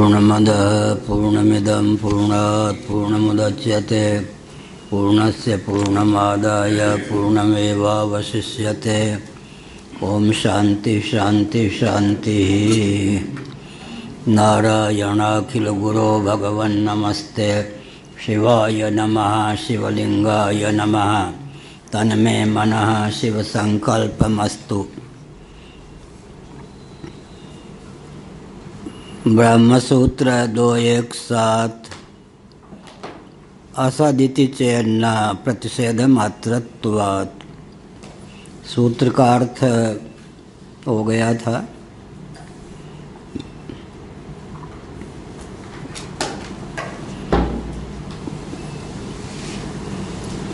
पूर्णमदः पूर्णमिदं पूर्णात् पूर्णमुदच्यते पूर्णस्य पूर्णमादाय पूर्णमेवावशिष्यते। ओम शांति शांति शांति। नारायणाखिल गुरो भगवन् नमस्ते शिवाय नमः शिवलिंगाय नमः। तन्मे मनः शिव संकल्पमस्तु। ब्रह्मसूत्र 2.1.7 असदिति चेन्न प्रतिषेध मात्रत्वात्। सूत्र का अर्थ हो गया था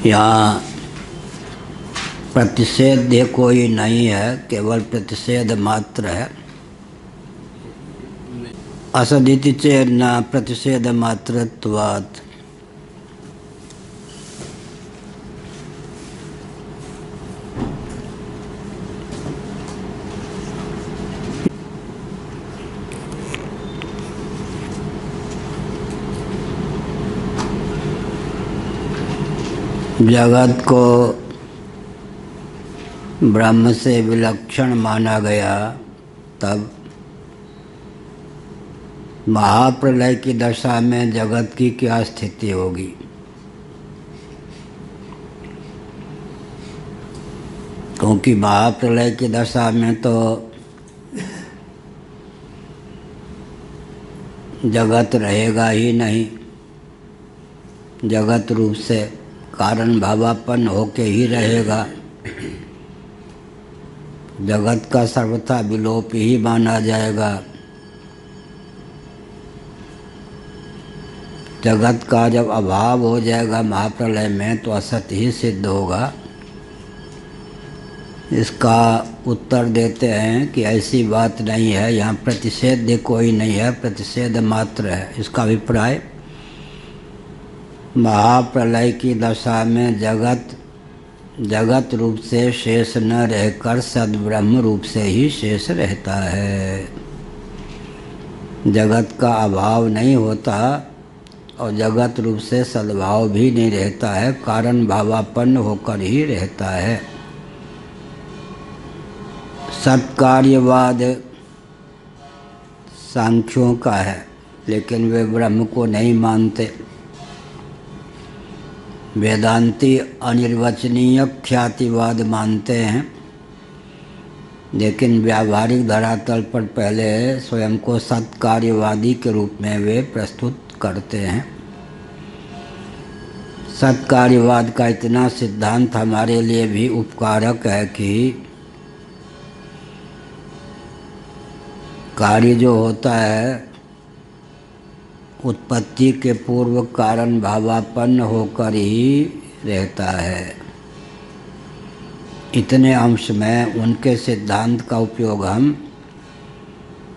यहाँ प्रतिषेध कोई नहीं है, केवल प्रतिषेध मात्र है। असदिति चेन्न प्रतिषेध मात्रत्वात्। जगत को ब्रह्म से विलक्षण माना गया, तब महाप्रलय की दशा में जगत की क्या स्थिति होगी। क्योंकि महाप्रलय की दशा में तो जगत रहेगा ही नहीं, जगत रूप से कारण भावापन्न होके ही रहेगा। जगत का सर्वथा विलोप ही माना जाएगा। जगत का जब अभाव हो जाएगा महाप्रलय में, तो असत ही सिद्ध होगा। इसका उत्तर देते हैं कि ऐसी बात नहीं है, यहाँ प्रतिषेध कोई नहीं है, प्रतिषेध मात्र है। इसका अभिप्राय, महाप्रलय की दशा में जगत रूप से शेष न रहकर सद्ब्रह्म रूप से ही शेष रहता है। जगत का अभाव नहीं होता और जगत रूप से सद्भाव भी नहीं रहता है, कारण भावापन्न होकर ही रहता है। सत्कार्यवाद सांख्यों का है, लेकिन वे ब्रह्म को नहीं मानते। वेदांती अनिर्वचनीय ख्यातिवाद मानते हैं, लेकिन व्यावहारिक धरातल पर पहले स्वयं को सत्कार्यवादी के रूप में वे प्रस्तुत करते हैं। सत्कार्यवाद का इतना सिद्धांत हमारे लिए भी उपकारक है कि कार्य जो होता है उत्पत्ति के पूर्व कारण भावापन्न होकर ही रहता है। इतने अंश में उनके सिद्धांत का उपयोग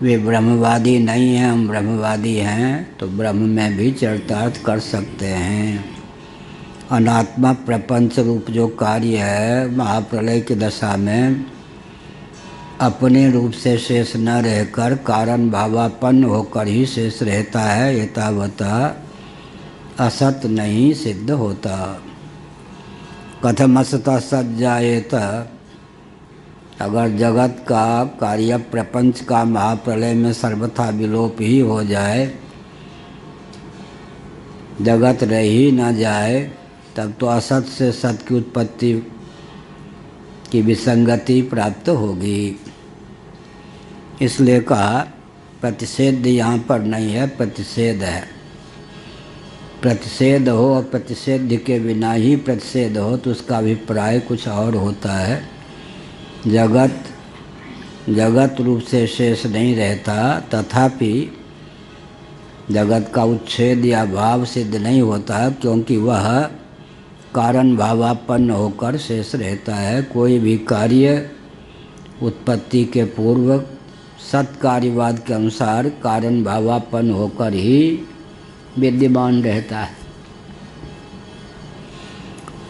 वे ब्रह्मवादी नहीं हैं, हम ब्रह्मवादी हैं, तो ब्रह्म में भी चरितार्थ कर सकते हैं। अनात्मा प्रपंच रूप जो कार्य है महाप्रलय की दशा में अपने रूप से शेष न रहकर कारण भावापन्न होकर ही शेष रहता है। यथावता असत नहीं सिद्ध होता। कथम असत सत जायेत। अगर जगत का कार्य प्रपंच का महाप्रलय में सर्वथा विलोप ही हो जाए, जगत रह ही न जाए, तब तो असत से सत की उत्पत्ति की विसंगति प्राप्त होगी। इसलिए कहा प्रतिषेध यहाँ पर नहीं है, प्रतिषेध है। प्रतिषेध हो और प्रतिषेध के बिना ही प्रतिषेध हो तो उसका अभिप्राय कुछ और होता है। जगत रूप से शेष नहीं रहता, तथापि जगत का उच्छेद या भाव सिद्ध नहीं होता, क्योंकि वह कारण भावापन्न होकर शेष रहता है। कोई भी कार्य उत्पत्ति के पूर्व सत्कार्यवाद के अनुसार कारण भावापन्न होकर ही विद्यमान रहता है।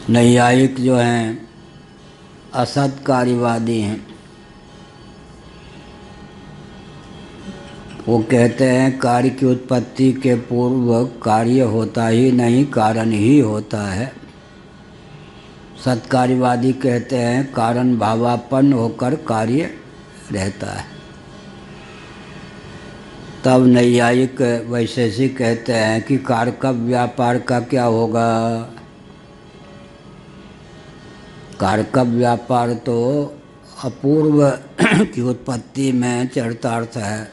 नैयायिक जो हैं असत्कार्यवादी हैं, वो कहते हैं कार्य की उत्पत्ति के पूर्व कार्य होता ही नहीं, कारण ही होता है। सत्कार्यवादी कहते हैं कारण भावापन्न होकर कार्य रहता है। तब नैयायिक वैशेषिक कहते हैं कि कारक व्यापार का क्या होगा। कारक व्यापार तो अपूर्व की उत्पत्ति में चरितार्थ है।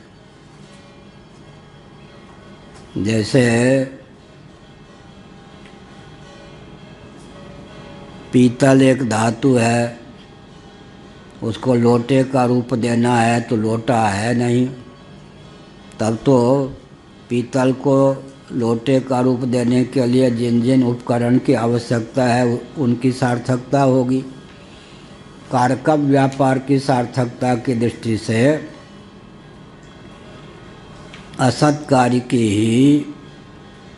जैसे पीतल एक धातु है, उसको लोटे का रूप देना है तो लोटा है नहीं, तब तो पीतल को लोटे का रूप देने के लिए जिन जिन उपकरण की आवश्यकता है उनकी सार्थकता होगी। कारक व्यापार की सार्थकता की दृष्टि से असत कार्य की ही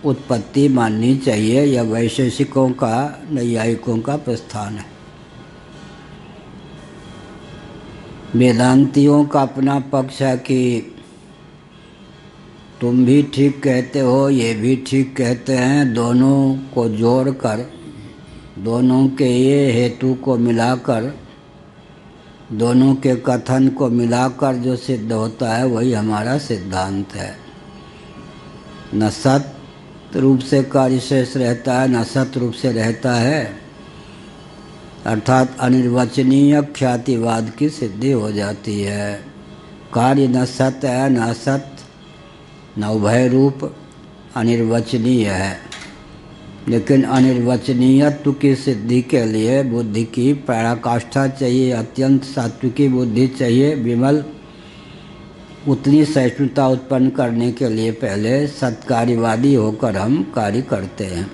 उत्पत्ति माननी चाहिए। यह वैशेषिकों का, नैयायिकों का प्रस्थान है। वेदांतियों का अपना पक्ष है कि तुम भी ठीक कहते हो, ये भी ठीक कहते हैं, दोनों को जोड़कर, दोनों के ये हेतु को मिलाकर, दोनों के कथन को मिलाकर जो सिद्ध होता है वही हमारा सिद्धांत है। न सत रूप से कार्य शेष रहता है, न सत रूप से रहता है, अर्थात अनिर्वचनीय ख्यातिवाद की सिद्धि हो जाती है। कार्य न सत है न असत, न उभय रूप, अनिर्वचनीय है। लेकिन अनिर्वचनीयत्व की सिद्धि के लिए बुद्धि की पराकाष्ठा चाहिए, अत्यंत सात्विकी बुद्धि चाहिए, विमल। उतनी सहिष्णुता उत्पन्न करने के लिए पहले सत्कार्यवादी होकर हम कार्य करते हैं।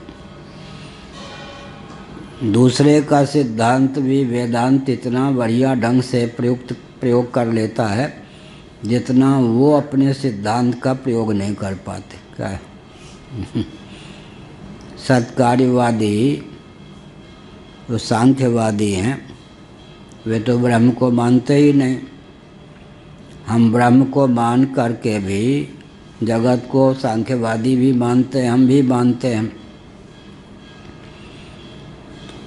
दूसरे का सिद्धांत भी वेदांत इतना बढ़िया ढंग से प्रयोग कर लेता है जितना वो अपने सिद्धांत का प्रयोग नहीं कर पाते। क्या है? सत्कार्यवादी जो सांख्यवादी हैं वे तो ब्रह्म को मानते ही नहीं। हम ब्रह्म को मान करके भी जगत को सांख्यवादी भी मानते हैं, हम भी मानते हैं।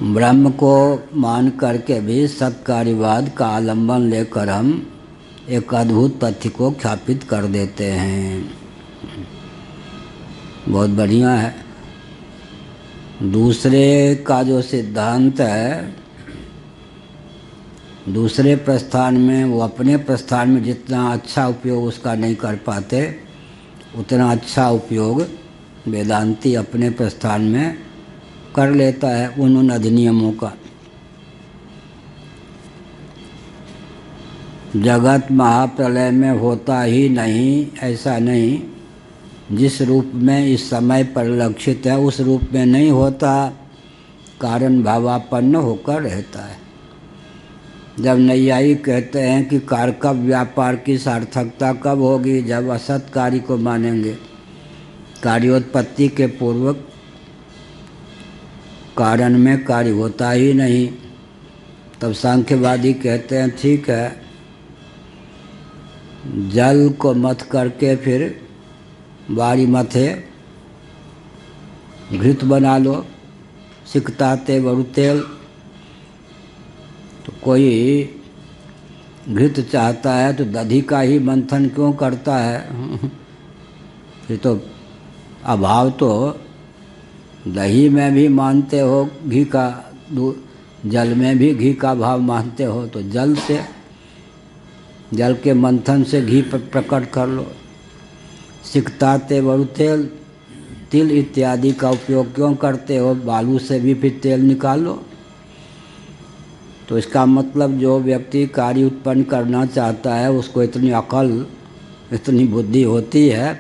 ब्रह्म को मान करके भी सत्कार्यवाद का आलंबन लेकर हम एक अद्भुत तथ्य को ख्यापित कर देते हैं। बहुत बढ़िया है। दूसरे का जो सिद्धांत है, दूसरे प्रस्थान में, वो अपने प्रस्थान में जितना अच्छा उपयोग उसका नहीं कर पाते, उतना अच्छा उपयोग वेदांती अपने प्रस्थान में कर लेता है उन अधिनियमों का। जगत महाप्रलय में होता ही नहीं, ऐसा नहीं। जिस रूप में इस समय परिलक्षित है उस रूप में नहीं होता, कारण भावापन्न होकर रहता है। जब नैयायिक कहते हैं कि कारक व्यापार की सार्थकता कब होगी, जब असत कार्य को मानेंगे। कार्योत्पत्ति के पूर्व कारण में कार्य होता ही नहीं। तब सांख्यवादी कहते हैं ठीक है, जल को मथ करके फिर बारी मथे घृत बना लो, सिकताते वरु तेल। तो कोई घृत चाहता है तो दधी का ही मंथन क्यों करता है? फिर तो अभाव तो दही में भी मानते हो घी का, जल में भी घी का भाव मानते हो, तो जल से, जल के मंथन से घी प्रकट कर लो। सिकताते वरु तेल, तिल इत्यादि का उपयोग क्यों करते हो? बालू से भी फिर तेल निकाल लो। तो इसका मतलब जो व्यक्ति कार्य उत्पन्न करना चाहता है उसको इतनी अकल, इतनी बुद्धि होती है,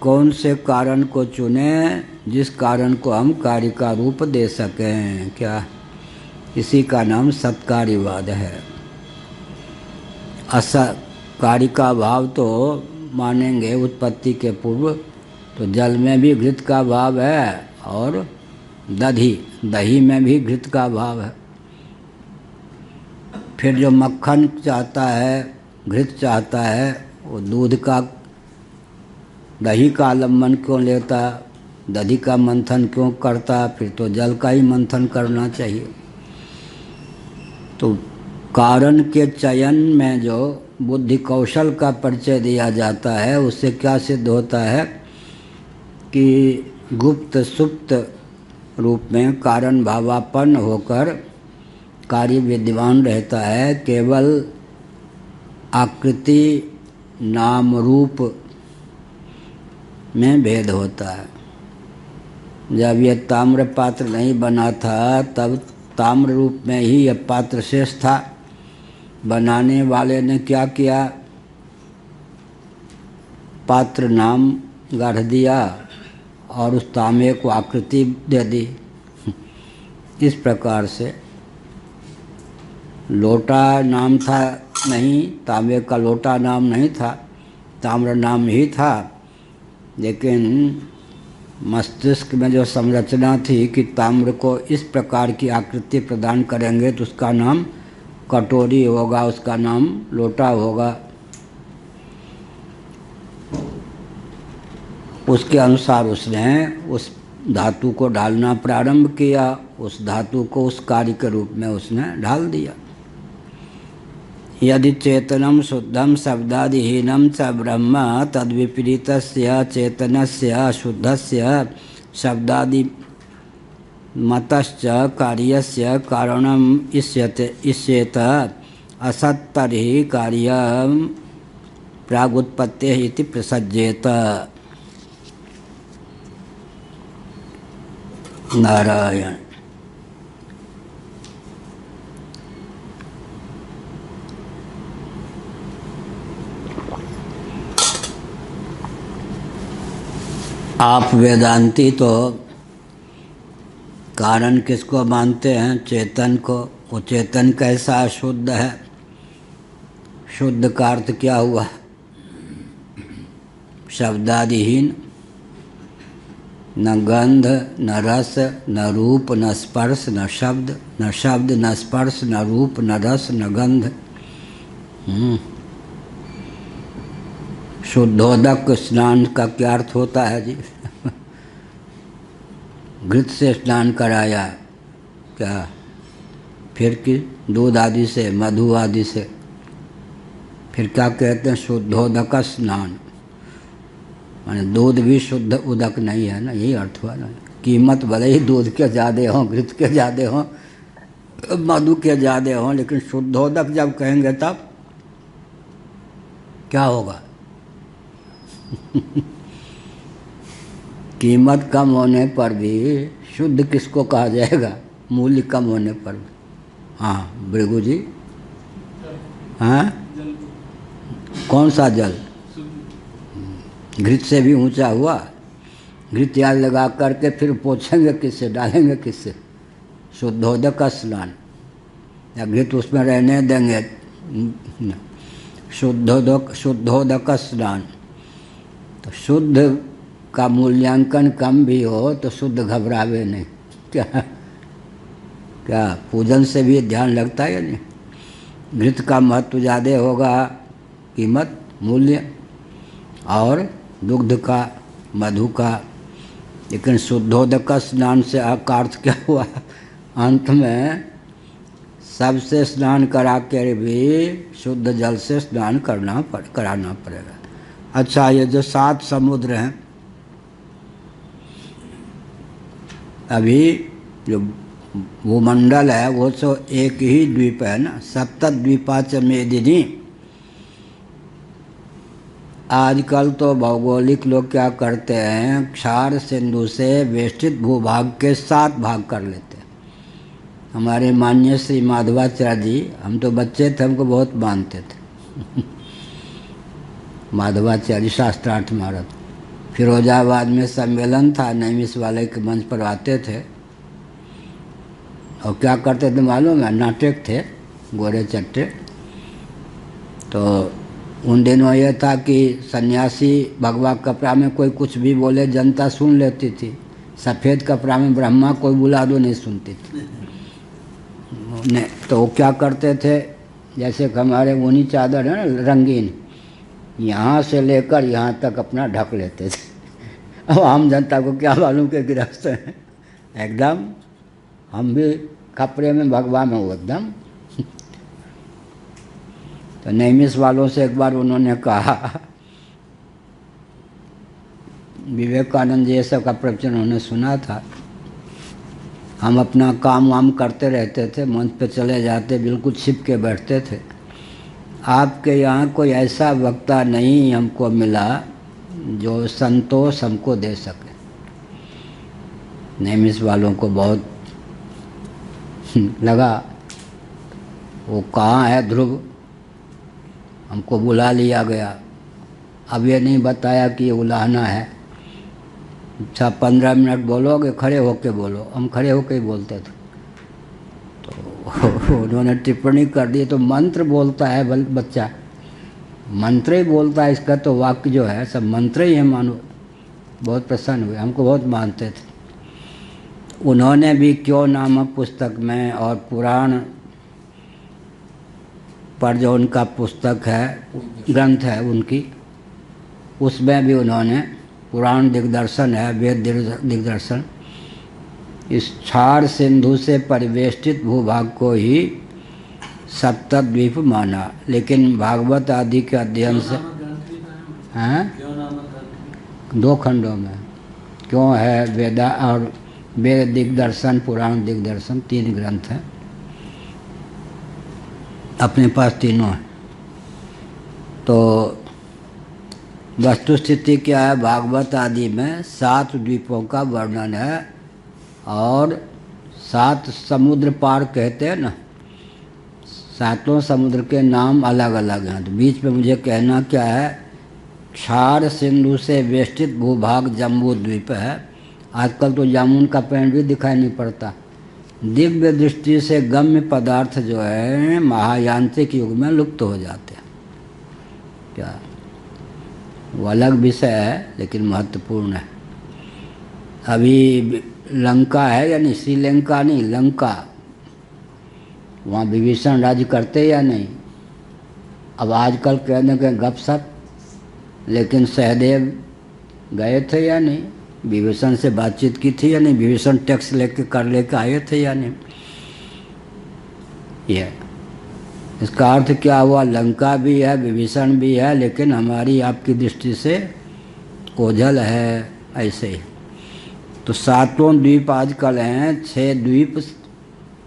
कौन से कारण को चुने जिस कारण को हम कार्य का रूप दे सकें। क्या? इसी का नाम सत्कार्यवाद है। असत कार्य का भाव तो मानेंगे उत्पत्ति के पूर्व, तो जल में भी घृत का भाव है और दही में भी घृत का भाव है। फिर जो मक्खन चाहता है, घृत चाहता है, वो दूध का दही का आलम्बन क्यों लेता, दही का मंथन क्यों करता, फिर तो जल का ही मंथन करना चाहिए। तो कारण के चयन में जो बुद्धि कौशल का परिचय दिया जाता है, उससे क्या सिद्ध होता है कि गुप्त सुप्त रूप में कारण भावापन्न होकर कार्य विद्यमान रहता है। केवल आकृति नाम रूप में भेद होता है। जब यह ताम्र पात्र नहीं बना था तब ताम्र रूप में ही यह पात्र शेष था। बनाने वाले ने क्या किया, पात्र नाम गढ़ दिया और उस तांबे को आकृति दे दी। इस प्रकार से लोटा नाम था नहीं, तांबे का लोटा नाम नहीं था, ताम्र नाम ही था। लेकिन मस्तिष्क में जो संरचना थी कि ताम्र को इस प्रकार की आकृति प्रदान करेंगे तो उसका नाम कटोरी होगा, उसका नाम लोटा होगा, उसके अनुसार उसने उस धातु को ढालना प्रारंभ किया। उस धातु को उस कार्य के रूप में उसने ढाल दिया। यदि चेतनम शुद्धम शब्दादिहीनम च ब्रह्म तद्विपरीतस्य चेतनस्य शुद्धस्य शब्दादि मतश्च कार्यस्य कारणम इष्येत असत् तर्हि कार्यं प्रागुत्पत्तेः इति प्रसज्येत। नारायण। आप वेदांती तो कारण किसको मानते हैं, चेतन को। वो चेतन कैसा शुद्ध है, शुद्ध का अर्थ क्या हुआ, शब्दादिहीन, न गंध न रस न रूप न स्पर्श न शब्द, न शब्द न स्पर्श न रूप न रस न गंध। शुद्धोदक स्नान का क्या अर्थ होता है जी? घृत से स्नान कराया क्या, फिर कि दूध आदि से, मधु आदि से, फिर क्या कहते हैं, शुद्धोदक स्नान। माने दूध भी शुद्ध उदक नहीं है ना, यही अर्थ हुआ ना। कीमत भले ही दूध के ज़्यादा हो, घृत के ज़्यादा हो, मधु के ज़्यादा हो, लेकिन शुद्धोदक जब कहेंगे तब क्या होगा? कीमत कम होने पर भी शुद्ध किसको कहा जाएगा, मूल्य कम होने पर भी। हाँ भृगु जी, हाँ कौन सा जल? घृत से भी ऊंचा हुआ। घृत याद लगा करके फिर पोछेंगे किससे, डालेंगे किससे? शुद्धोदक स्नान, या घृत उसमें रहने देंगे? शुद्धोदक स्नान। तो शुद्ध का मूल्यांकन कम भी हो तो शुद्ध घबरावे नहीं। क्या पूजन से भी ध्यान लगता है या नहीं? घृत का महत्व ज़्यादा होगा, कीमत मूल्य, और दुग्ध का, मधु का। लेकिन शुद्धोदक स्नान से का अर्थ क्या हुआ, अंत में सबसे स्नान करा कर भी शुद्ध जल से स्नान कराना पड़ेगा। अच्छा, ये जो 7 समुद्र हैं, अभी जो भूमंडल है वो तो एक ही द्वीप है ना, सप्तद्वीपाच मेदिनी। आजकल तो भौगोलिक लोग क्या करते हैं, क्षार सिंधु से वेष्टित भूभाग के 7 भाग कर लेते हैं। हमारे माननीय श्री माधवाचार्य जी, हम तो बच्चे थे, हमको बहुत मानते थे। माधवाचार्य शास्त्रार्थ महाराज, फिरोजाबाद में सम्मेलन था, नैमिष वाले के मंच पर आते थे और क्या करते थे मालूम है, नाटक थे गोरे चट्टे। तो उन दिनों ये था कि सन्यासी भगवा कपड़ा में कोई कुछ भी बोले, जनता सुन लेती थी। सफ़ेद कपड़ा में ब्रह्मा कोई बुला दो नहीं सुनती थी। तो वो क्या करते थे, जैसे कि हमारे ऊनी चादर है ना रंगीन, यहाँ से लेकर यहाँ तक अपना ढक लेते थे। अब आम जनता को क्या मालूम कि गृहस्थ हैं, एकदम हम भी कपड़े में भगवान हो एकदम। तो नैमिष वालों से एक बार उन्होंने कहा, विवेकानंद जी सब का प्रवचन उन्होंने सुना था, हम अपना काम वाम करते रहते थे, मंच पे चले जाते, बिल्कुल छिप के बैठते थे। आपके यहाँ कोई ऐसा वक्ता नहीं हमको मिला जो संतोष हमको दे सके। नैमिष वालों को बहुत लगा, वो कहाँ है ध्रुव, हमको बुला लिया गया, अब ये नहीं बताया कि ये उलाहना है। अच्छा 15 मिनट बोलोगे, खड़े होके बोलो। हम खड़े होके ही बोलते थे। तो उन्होंने टिप्पणी कर दी, तो मंत्र बोलता है बच्चा, मंत्र ही बोलता है, इसका तो वाक्य जो है सब मंत्र ही है मानो। बहुत प्रसन्न हुए, हमको बहुत मानते थे। उन्होंने भी क्यों नामक पुस्तक में और पुराण पर जो उनका पुस्तक है, ग्रंथ है उनकी, उसमें भी उन्होंने पुराण दिग्दर्शन है, वेद दिग्दर्शन, इस क्षार सिंधु से परिवेष्टित भूभाग को ही सप्तद्वीप माना। लेकिन भागवत आदि के अध्ययन से हैं 2 खंडों में क्यों है, वेदा और वेद दिग्दर्शन, पुराण दिग्दर्शन, 3 ग्रंथ हैं अपने पास, तीनों हैं। तो वस्तु स्थिति क्या है, भागवत आदि में 7 द्वीपों का वर्णन है और 7 समुद्र पार कहते हैं ना, 7 समुद्र के नाम अलग अलग हैं। तो बीच में मुझे कहना क्या है, क्षार सिंधु से वेष्टित भूभाग जम्बू द्वीप है। आजकल तो जामुन का पेड़ भी दिखाई नहीं पड़ता। दिव्य दृष्टि से गम्य पदार्थ जो है महायांत्रिक युग में लुप्त हो जाते हैं। क्या वो अलग विषय है लेकिन महत्वपूर्ण है। अभी लंका है या नहीं, श्रीलंका नहीं, लंका, वहाँ विभीषण राज्य करते या नहीं। अब आजकल कहने के गपशप, लेकिन सहदेव गए थे या नहीं, विभीषण से बातचीत की थी या नहीं, विभीषण टैक्स लेके आए थे या नहीं। ये इसका अर्थ क्या हुआ, लंका भी है, विभीषण भी है, लेकिन हमारी आपकी दृष्टि से ओझल है, ऐसे ही। तो 7 द्वीप आजकल हैं, 6 द्वीप,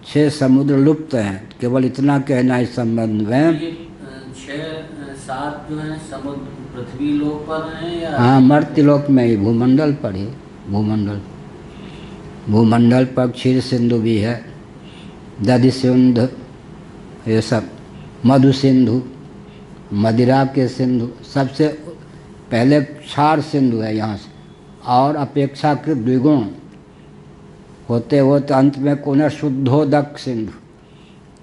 6 समुद्र लुप्त हैं। केवल इतना कहना इस संबंध में, 6-7 जो है समुद्र पृथ्वी लोक पर हैं या? हाँ, मर्त्यलोक में ही, भूमंडल पर ही, भूमंडल पर क्षीर सिंधु भी है, दधि सिंधु, ये सब, मधु सिंधु, मदिरा के सिंधु, सबसे पहले क्षार सिंधु है यहाँ से, और अपेक्षाकृत द्विगुण होते होते अंत में पुनः शुद्धोदक सिंधु,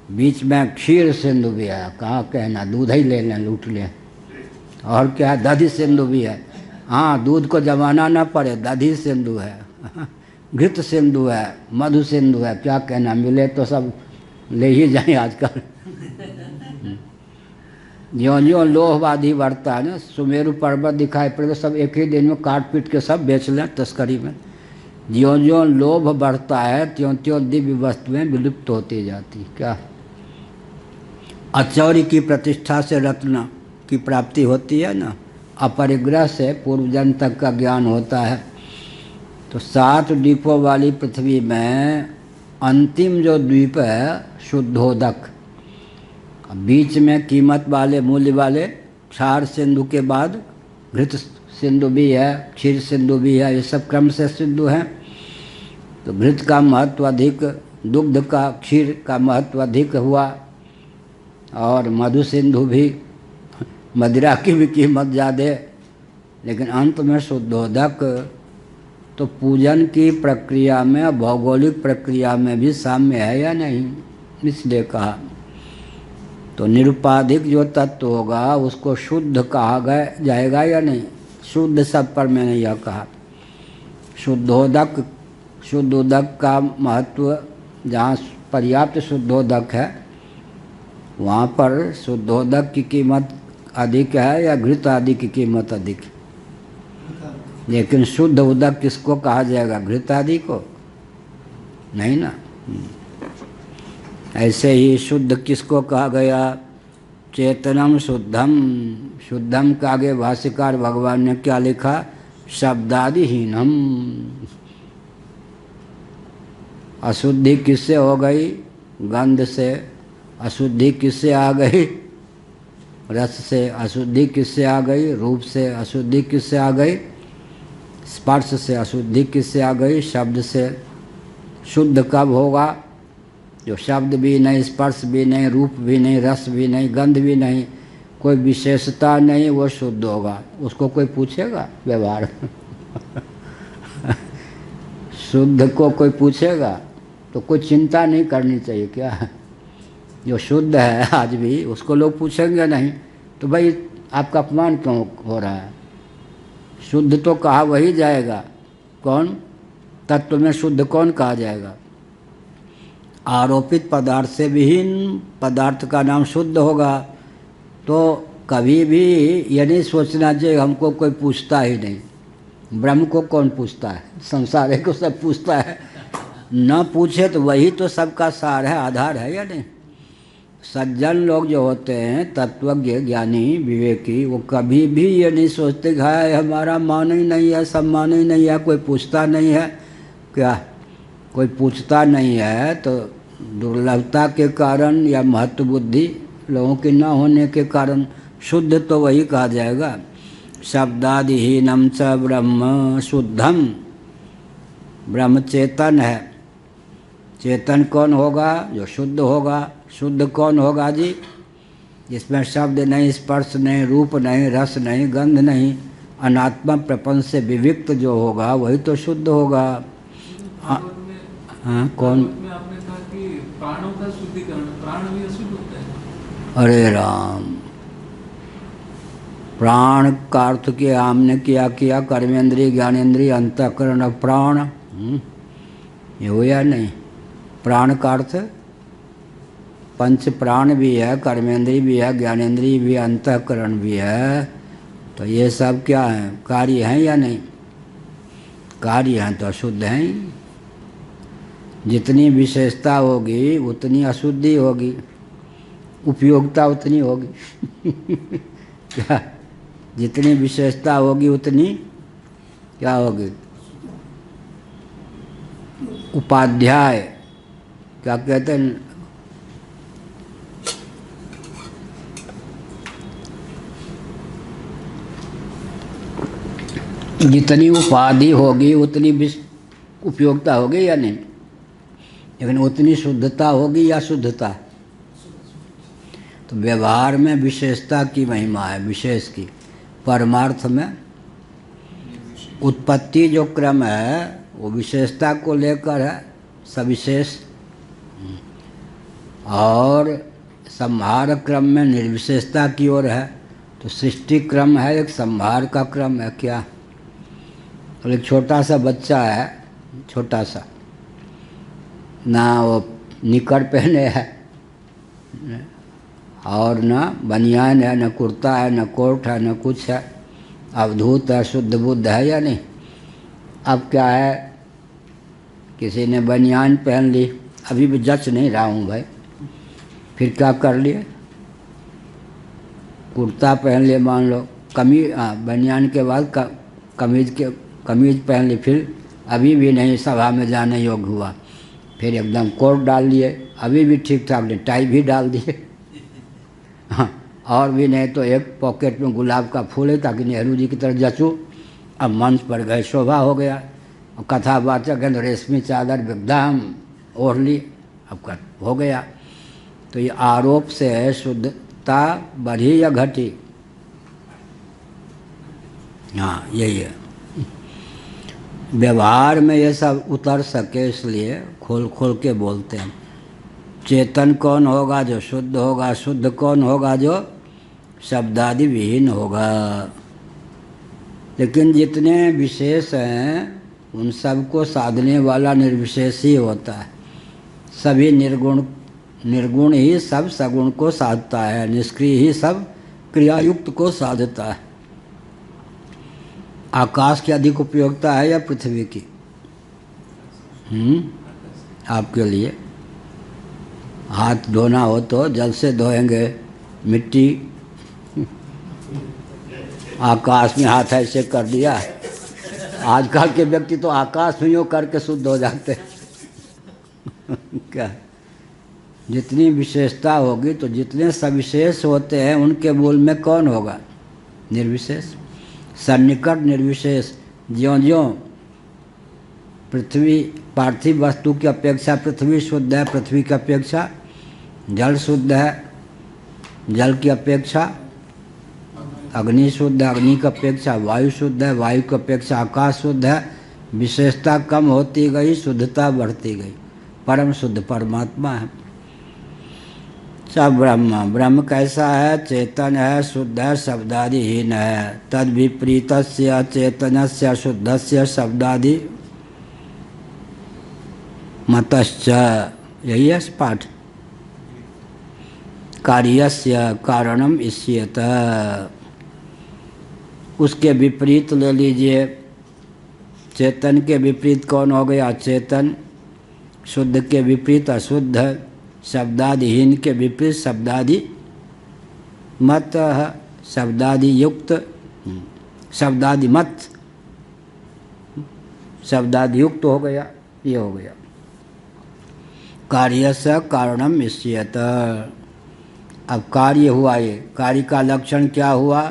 बीच में क्षीर सिंधु भी है। कहाँ कहना, दूध ही ले लें, लूट लें। और क्या है, दधि सिंधु भी है। हाँ, दूध को जमाना ना पड़े, दधि सिंधु है, घृत सिंधु है, मधु सिंधु है। क्या कहना, मिले तो सब ले ही जाए आजकल। ज्यों ज्यों लोहवादी बढ़ता है ना, सुमेरु पर्वत दिखाई पड़े तो सब एक ही दिन में काट पीट के सब बेच लें तस्करी में। ज्यों ज्यों लोभ बढ़ता है त्यों त्यों दिव्य वस्तुएं विलुप्त होती जाती। क्या, अचौरी की प्रतिष्ठा से रत्न की प्राप्ति होती है ना, अपरिग्रह से पूर्वजन्म तक का ज्ञान होता है। तो 7 द्वीपों वाली पृथ्वी में अंतिम जो द्वीप है शुद्धोदक, बीच में कीमत वाले, मूल्य वाले क्षार सिंधु के बाद घृत सिंधु भी है, क्षीर सिंधु भी है, ये सब क्रम से सिंधु हैं। तो घृत का महत्व अधिक, दुग्ध का, क्षीर का महत्व अधिक हुआ, और मधु सिंधु भी, मदिरा की भी कीमत ज़्यादा, लेकिन अंत में शुद्धोदक। तो पूजन की प्रक्रिया में, भौगोलिक प्रक्रिया में भी साम्य है या नहीं, इसलिए कहा। तो निरुपाधिक जो तत्व होगा उसको शुद्ध कहा जाएगा या नहीं, शुद्ध सब पर मैंने यह कहा। शुद्धोदक, शुद्धोदक का महत्व, जहाँ पर्याप्त शुद्धोदक है वहाँ पर शुद्धोदक की कीमत अधिक है या घृत आदि की कीमत अधिक? लेकिन शुद्ध उदक किसको कहा जाएगा? घृत आदि को नहीं ना। ऐसे ही शुद्ध किसको कहा गया? चेतनम शुद्धम। शुद्धम के आगे भाष्यकार भगवान ने क्या लिखा? शब्दादिहीनम। अशुद्धि किससे हो गई? गंध से। अशुद्धि किससे आ गई? रस से। अशुद्धि किससे आ गई? रूप से। अशुद्धि किससे आ गई? स्पर्श से। अशुद्धि किससे आ गई? शब्द से। शुद्ध कब होगा? जो शब्द भी नहीं, स्पर्श भी नहीं, रूप भी नहीं, रस भी नहीं, गंध भी नहीं, कोई विशेषता नहीं, वो शुद्ध होगा। उसको कोई पूछेगा व्यवहार शुद्ध को कोई पूछेगा तो कोई चिंता नहीं करनी चाहिए क्या? जो शुद्ध है आज भी उसको लोग पूछेंगे नहीं तो भाई आपका अपमान क्यों हो रहा है? शुद्ध तो कहा वही जाएगा। कौन? तत्व में शुद्ध कौन कहा जाएगा? आरोपित पदार्थ से विहीन पदार्थ का नाम शुद्ध होगा। तो कभी भी ये नहीं सोचना चाहिए हमको कोई पूछता ही नहीं। ब्रह्म को कौन पूछता है? संसार को सब पूछता है। न पूछे तो वही तो सबका सार है, आधार है या नहीं? सज्जन लोग जो होते हैं, तत्वज्ञ, ज्ञानी, विवेकी, वो कभी भी ये नहीं सोचते कि हाय हमारा मान ही नहीं है, सम्मान ही नहीं है, कोई पूछता नहीं है। क्या कोई पूछता नहीं है तो दुर्लभता के कारण या महत्व बुद्धि लोगों के न होने के कारण शुद्ध तो वही कहा जाएगा। शब्दादिहीनम च ब्रह्म शुद्धम। ब्रह्म चेतन है। चेतन कौन होगा? जो शुद्ध होगा। शुद्ध कौन होगा जी? जिसमें शब्द नहीं, स्पर्श नहीं, रूप नहीं, रस नहीं, गंध नहीं, अनात्मा प्रपंच से विविक्त जो होगा वही तो शुद्ध होगा। हाँ कौन? आपने कहा कि प्राणों का शुद्धिकरण, प्राण भी अशुद्ध होता है। अरे राम, प्राण का अर्थ के हमने किया कर्मेंद्रिय, ज्ञानेंद्रिय, अंतःकरण, प्राण। ये हो या नहीं? प्राण का अर्थ पंच प्राण भी है, कर्मेंद्रिय भी है, ज्ञानेंद्रिय भी है, अंतःकरण भी है। तो ये सब क्या है? कार्य हैं या नहीं? कार्य हैं तो अशुद्ध हैं। जितनी विशेषता होगी उतनी अशुद्धि होगी, उपयोगिता उतनी होगी क्या? जितनी विशेषता होगी उतनी क्या होगी? उपाध्याय क्या कहते हैं? जितनी उपाधि होगी उतनी उपयोगिता होगी या नहीं? लेकिन उतनी शुद्धता होगी या शुद्धता? तो व्यवहार में विशेषता की महिमा है, विशेष की। परमार्थ में उत्पत्ति जो क्रम है वो विशेषता को लेकर है, सविशेष। और संहार क्रम में निर्विशेषता की ओर है। तो सृष्टि क्रम है, एक संहार का क्रम है। क्या? तो एक छोटा सा बच्चा है, छोटा सा, ना वो निकर पहने है और न बनियान है, न कुर्ता है, न कोट है, न कुछ है, अवधूत है, शुद्ध बुद्ध है या नहीं? अब क्या है, किसी ने बनियान पहन ली, अभी भी जच नहीं रहा हूँ भाई, फिर क्या कर लिए? कुर्ता पहन लिए, मान लो कमीज, बनियान के बाद कमीज पहन ली, फिर अभी भी नहीं सभा में जाने योग्य हुआ, फिर एकदम कोट डाल लिए, अभी भी ठीक ठाक नहीं, टाई भी डाल दिए हाँ, और भी नहीं तो एक पॉकेट में गुलाब का फूल है ताकि नेहरू जी की तरह जचूँ। अब मंच पर गए, शोभा हो गया, और कथावाचक है तो रेशमी चादर एकदम ओढ़ ली, अब हो गया। तो ये आरोप से है शुद्धता बढ़ी या घटी? हाँ यही है। व्यवहार में ये सब उतर सके इसलिए खोल खोल के बोलते हैं। चेतन कौन होगा? जो शुद्ध होगा। शुद्ध कौन होगा? जो शब्दादि विहीन होगा। लेकिन जितने विशेष हैं उन सबको साधने वाला निर्विशेष ही होता है। सभी निर्गुण ही सब सगुण को साधता है, निष्क्रिय ही सब क्रियायुक्त को साधता है। आकाश की अधिक उपयोगिता है या पृथ्वी की? आपके लिए हाथ धोना हो तो जल से धोएंगे, मिट्टी, आकाश में हाथ ऐसे कर दिया। आजकल के व्यक्ति तो आकाश में यूँ करके शुद्ध हो जाते हैं। क्या जितनी विशेषता होगी तो जितने सविशेष होते हैं उनके मूल में कौन होगा? निर्विशेष। सन्निकट निर्विशेष। ज्यों ज्यों पृथ्वी पार्थिव वस्तु की अपेक्षा पृथ्वी शुद्ध है, पृथ्वी की अपेक्षा जल शुद्ध है, जल की अपेक्षा अग्नि शुद्ध है, अग्नि की अपेक्षा वायु शुद्ध है, वायु की अपेक्षा आकाश शुद्ध है। विशेषता कम होती गई, शुद्धता बढ़ती गई। परम शुद्ध परमात्मा है। सब ब्रह्म। ब्रह्म कैसा है? चेतन है, शुद्ध है, शब्दादिहीन है। तद विपरीतस्य चेतनस्य शुद्धस्य शब्दादि मतश्च, यही है पाठ। कार्यस्य कारणम इष्यत, उसके विपरीत ले लीजिए। चेतन के विपरीत कौन हो गया? चेतन। शुद्ध के विपरीत अशुद्ध। शब्दादिहीन के विपरीत शब्दादि मत, शब्दादि युक्त, शब्दादि मत, शब्दादि युक्त हो गया। ये हो गया। कार्यस्य कारणम इष्यत। अब कार्य हुआ, ये कार्य का लक्षण क्या हुआ?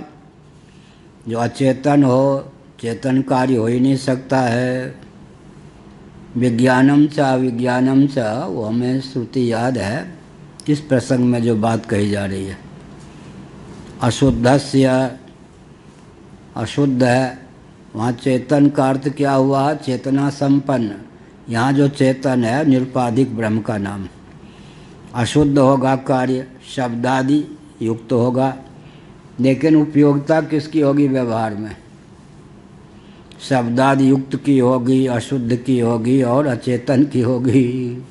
जो अचेतन हो, चेतन कार्य हो ही नहीं सकता है। विज्ञानम च अविज्ञानम च, वो हमें श्रुति याद है इस प्रसंग में जो बात कही जा रही है। अशुद्धस्य, अशुद्ध है, वहाँ चेतन का अर्थ क्या हुआ? चेतना संपन्न। यहाँ जो चेतन है निरुपाधिक ब्रह्म का नाम। अशुद्ध होगा कार्य, शब्दादि युक्त होगा, लेकिन उपयोगिता किसकी होगी व्यवहार में? शब्दादि युक्त की होगी, अशुद्ध की होगी और अचेतन की होगी।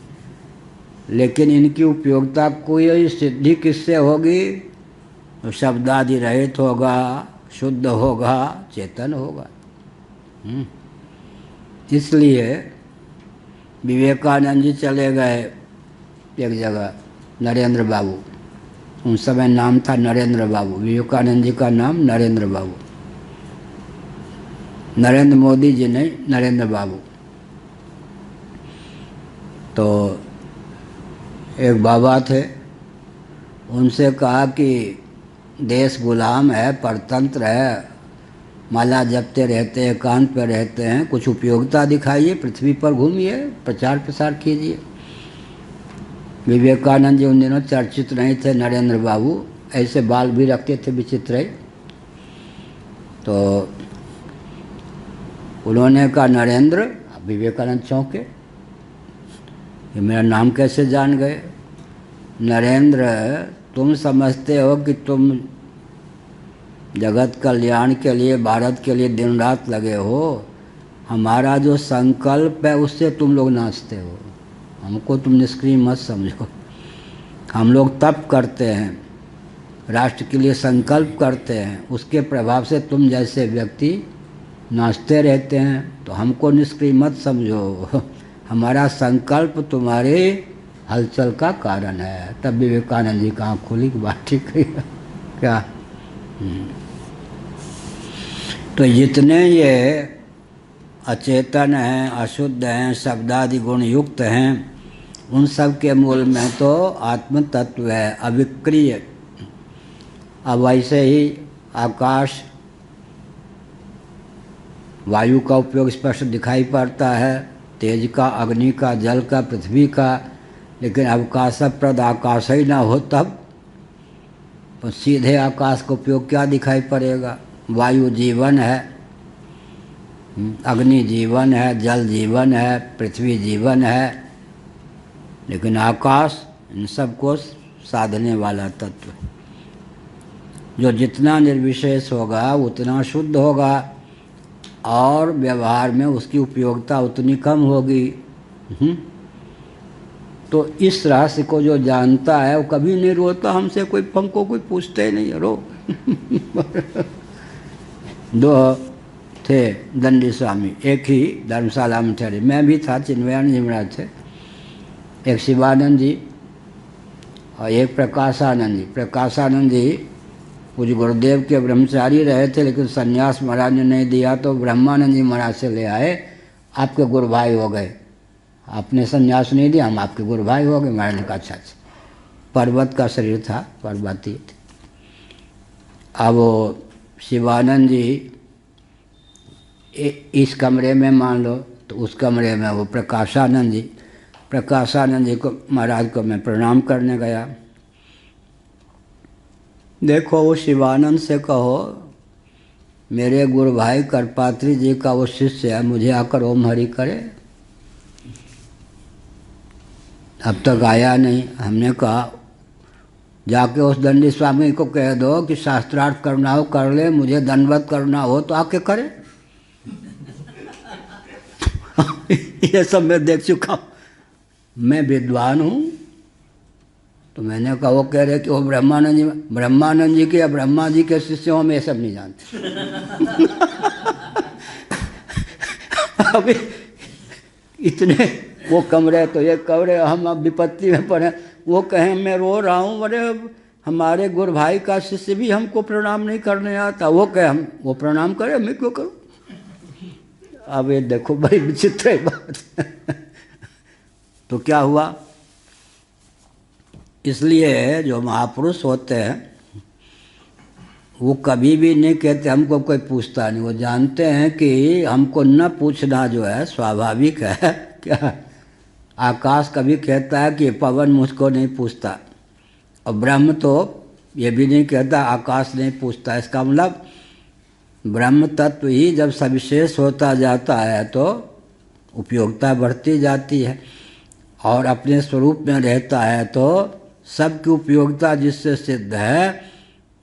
लेकिन इनकी उपयोगिता कोई सिद्धि किससे होगी? तो शब्दादि रहित होगा, शुद्ध होगा, चेतन होगा। इसलिए विवेकानंद जी चले गए एक जगह, नरेंद्र बाबू, उन समय नाम था नरेंद्र बाबू। विवेकानंद जी का नाम नरेंद्र बाबू, नरेंद्र मोदी जी नहीं, नरेंद्र बाबू। तो एक बाबा थे, उनसे कहा कि देश गुलाम है, परतंत्र है, माला जपते रहते हैं, एकांत पर रहते हैं, कुछ उपयोगिता दिखाइए, पृथ्वी पर घूमिए, प्रचार प्रसार कीजिए। विवेकानंद जी उन दिनों चर्चित नहीं थे, नरेंद्र बाबू ऐसे बाल भी रखते थे विचित्र ही। तो उन्होंने कहा नरेंद्र, विवेकानंद चौंके, ये मेरा नाम कैसे जान गए? नरेंद्र, तुम समझते हो कि तुम जगत कल्याण के लिए, भारत के लिए दिन रात लगे हो, हमारा जो संकल्प है उससे तुम लोग नाचते हो। हमको तुम निष्क्रिय मत समझो। हम लोग तप करते हैं, राष्ट्र के लिए संकल्प करते हैं, उसके प्रभाव से तुम जैसे व्यक्ति नाचते रहते हैं। तो हमको निष्क्रिय मत समझो, हमारा संकल्प तुम्हारे हलचल का कारण है। तब विवेकानंद जी की आँख खुली कि बात ठीक है क्या? तो जितने ये अचेतन हैं, अशुद्ध हैं, शब्दादि गुण युक्त हैं, उन सब के मूल में तो आत्म तत्व है, अविक्रिय। अब वैसे ही आकाश, वायु का उपयोग स्पष्ट दिखाई पड़ता है, तेज का, अग्नि का, जल का, पृथ्वी का। लेकिन अवकाशप्रद आकाश ही ना हो तब तो सीधे आकाश का उपयोग क्या दिखाई पड़ेगा? वायु जीवन है, अग्नि जीवन है, जल जीवन है, पृथ्वी जीवन है, लेकिन आकाश इन सबको साधने वाला तत्व। जो जितना निर्विशेष होगा उतना शुद्ध होगा और व्यवहार में उसकी उपयोगिता उतनी कम होगी। तो इस रहस्य को जो जानता है वो कभी नहीं रोता हमसे, कोई हमको कोई पूछते ही नहीं है रो। दो थे दंडी स्वामी, एक ही धर्मशाला में ठहरे, मैं भी था, चिन्मयानंद जी महाराज थे, एक शिवानंद जी और एक प्रकाशानंद जी। प्रकाशानंद जी कुछ गुरुदेव के ब्रह्मचारी रहे थे, लेकिन सन्यास महाराज ने नहीं दिया तो ब्रह्मानंद जी महाराज से ले आए, आपके गुरु भाई हो गए, आपने सन्यास नहीं दिया, हम आपके गुरु भाई हो गए। महाराज ने कहा अच्छा अच्छा। पर्वत का शरीर था, पर्वती थे। अब वो शिवानंद जी इस कमरे में मान लो, तो उस कमरे में वो प्रकाशानंद जी। प्रकाशानंद जी को महाराज को मैं प्रणाम करने गया। देखो वो शिवानंद से कहो मेरे गुरु भाई करपात्री जी का वो शिष्य है, मुझे आकर ओम हरि करे। अब तक आया नहीं। हमने कहा जाके उस दंडी स्वामी को कह दो कि शास्त्रार्थ करना हो कर ले, मुझे दंडवत करना हो तो आके करे। ये सब मैं देख चुका हूँ, मैं विद्वान हूँ। तो मैंने कहा, वो कह रहे कि वो ब्रह्मानंद जी के या ब्रह्मा जी के शिष्य हो, हम ये सब नहीं जानते। अभी इतने वो कमरे तो ये कमरे, हम अब विपत्ति में पड़े। वो कहें मैं रो रहा हूँ, अरे हमारे गुरु भाई का शिष्य भी हमको प्रणाम नहीं करने आता। वो कहे हम वो प्रणाम करे, मैं क्यों करूँ। अब ये देखो बड़ी विचित्र है बात। तो क्या हुआ, इसलिए जो महापुरुष होते हैं वो कभी भी नहीं कहते हमको कोई पूछता नहीं। वो जानते हैं कि हमको न पूछना जो है स्वाभाविक है। क्या आकाश कभी कहता है कि पवन मुझको नहीं पूछता, और ब्रह्म तो ये भी नहीं कहता आकाश नहीं पूछता। इसका मतलब ब्रह्म तत्व ही जब सविशेष होता जाता है तो उपयोगिता बढ़ती जाती है, और अपने स्वरूप में रहता है तो सबकी उपयोगिता जिससे सिद्ध है,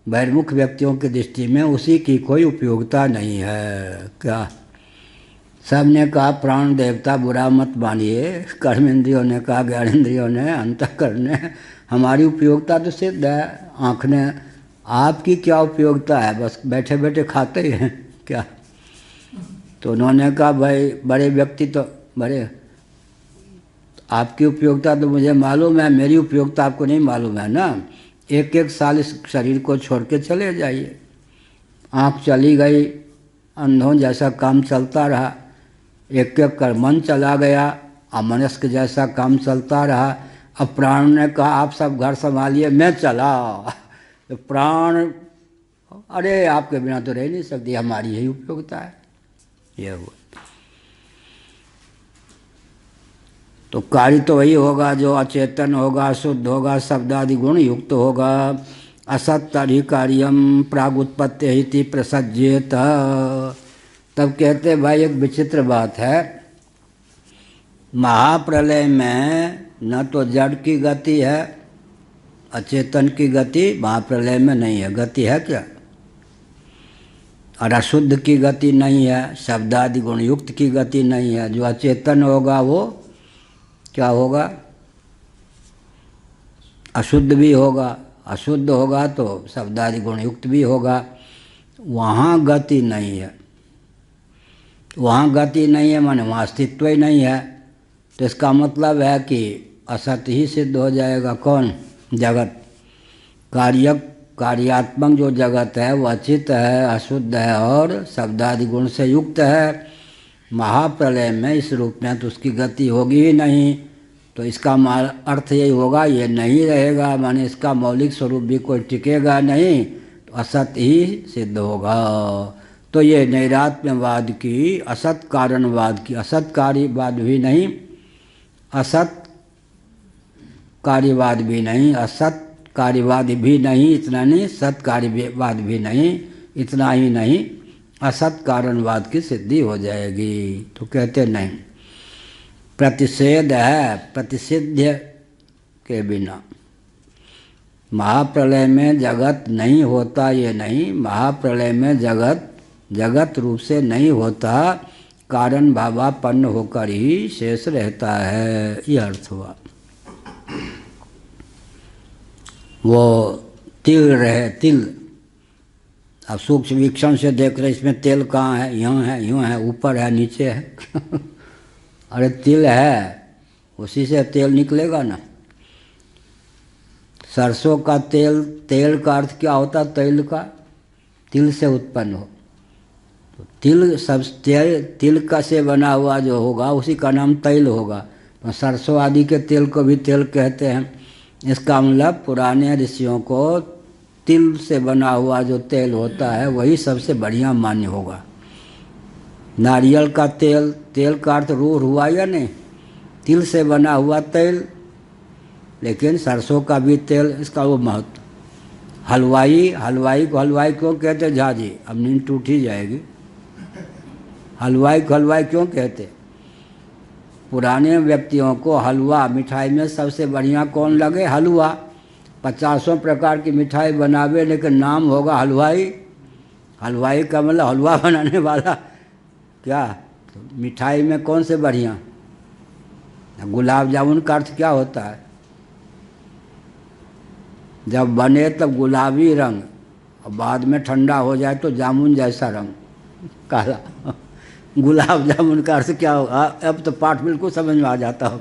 बहिर्मुख व्यक्तियों की दृष्टि में उसी की कोई उपयोगिता नहीं है। क्या सब ने कहा प्राण देवता बुरा मत मानिए, कर्मेंद्रियों ने कहा, ज्ञानेंद्रियों ने, अंतःकरण ने, हमारी उपयोगिता तो सिद्ध है। आँख ने, आपकी क्या उपयोगिता है, बस बैठे बैठे खाते ही हैं क्या। तो उन्होंने कहा भाई बड़े व्यक्ति तो बड़े, आपकी उपयोगिता तो मुझे मालूम है, मेरी उपयोगिता आपको नहीं मालूम है ना। एक एक साल इस शरीर को छोड़ के चले जाइए। आँख चली गई, अंधों जैसा काम चलता रहा, एक एक कर मन चला गया, अमनस्क जैसा काम चलता रहा। अब प्राण ने कहा आप सब घर संभालिए, मैं चला। तो प्राण, अरे आपके बिना तो रह नहीं सकती, हमारी यही उपयोगिता है। यह हुआ तो कार्य तो वही होगा जो अचेतन होगा, शुद्ध होगा, शब्दादि गुण युक्त होगा। असत अधिकार्यम प्रागुत्पत्ति हिति प्रसज्येत। तब कहते भाई एक विचित्र बात है, महाप्रलय में न तो जड़ की गति है, अचेतन की गति महाप्रलय में नहीं है। गति है क्या, और अशुद्ध की गति नहीं है, शब्दादि गुण युक्त की गति नहीं है। जो अचेतन होगा वो क्या होगा, अशुद्ध भी होगा, अशुद्ध होगा तो शब्दादि गुण युक्त भी होगा। वहाँ गति नहीं है, वहाँ गति नहीं है माने वहाँ अस्तित्व ही नहीं है। तो इसका मतलब है कि असत ही सिद्ध हो जाएगा। कौन, जगत। कार्यात्मक जो जगत है वो अचित है, अशुद्ध है और शब्दादि गुण से युक्त है। महाप्रलय में इस रूप में तो उसकी गति होगी ही नहीं। तो इसका अर्थ यही होगा ये नहीं रहेगा, माने इसका मौलिक स्वरूप भी कोई टिकेगा नहीं, तो असत ही सिद्ध होगा। तो ये नैरात्म्यवाद की, असत कारणवाद की, असत कार्यवाद भी नहीं, असत कार्यवाद भी नहीं, असत कार्यवाद भी नहीं, इतना नहीं, सत कार्यवाद भी नहीं, इतना ही नहीं, असत कारणवाद की सिद्धि हो जाएगी। तो कहते नहीं, प्रतिषेध है प्रतिसिद्ध के बिना। महाप्रलय में जगत नहीं होता ये नहीं, महाप्रलय में जगत रूप से नहीं होता, कारण भावापन्न होकर ही शेष रहता है। यह अर्थ हुआ। वो तिल रहे, तिल अब सूक्ष्म वीक्षण से देख रहे इसमें तेल कहाँ है, यहाँ है, यूँ है, ऊपर है, नीचे है अरे तिल है, उसी से तेल निकलेगा ना। सरसों का तेल, तेल का अर्थ क्या होता है? तेल का, तिल से उत्पन्न हो। तो तिल सब तिल का से बना हुआ जो होगा उसी का नाम तैल होगा। तो सरसों आदि के तेल को भी तेल कहते हैं। इसका मतलब पुराने ऋषियों को तिल से बना हुआ जो तेल होता है वही सबसे बढ़िया मान्य होगा। नारियल का तेल, तेल का अर्थ रूह हुआ या नहीं, तिल से बना हुआ तेल। लेकिन सरसों का भी तेल, इसका वो महत्व। हलवाई, हलवाई को हलवाई क्यों कहते? झाजी, अब नींद टूट ही जाएगी। हलवाई को हलवाई क्यों कहते? पुराने व्यक्तियों को हलवा, मिठाई में सबसे बढ़िया कौन लगे? हलवा। 50 प्रकार की मिठाई बनावे लेकिन नाम होगा हलवाई। हलवाई का मतलब हलवा बनाने वाला। क्या तो मिठाई में कौन से बढ़िया? गुलाब जामुन का अर्थ क्या होता है? जब बने तब गुलाबी रंग और बाद में ठंडा हो जाए तो जामुन जैसा रंग, काला। गुलाब जामुन का अर्थ क्या होगा? अब तो पाठ बिल्कुल समझ में आ जाता हो।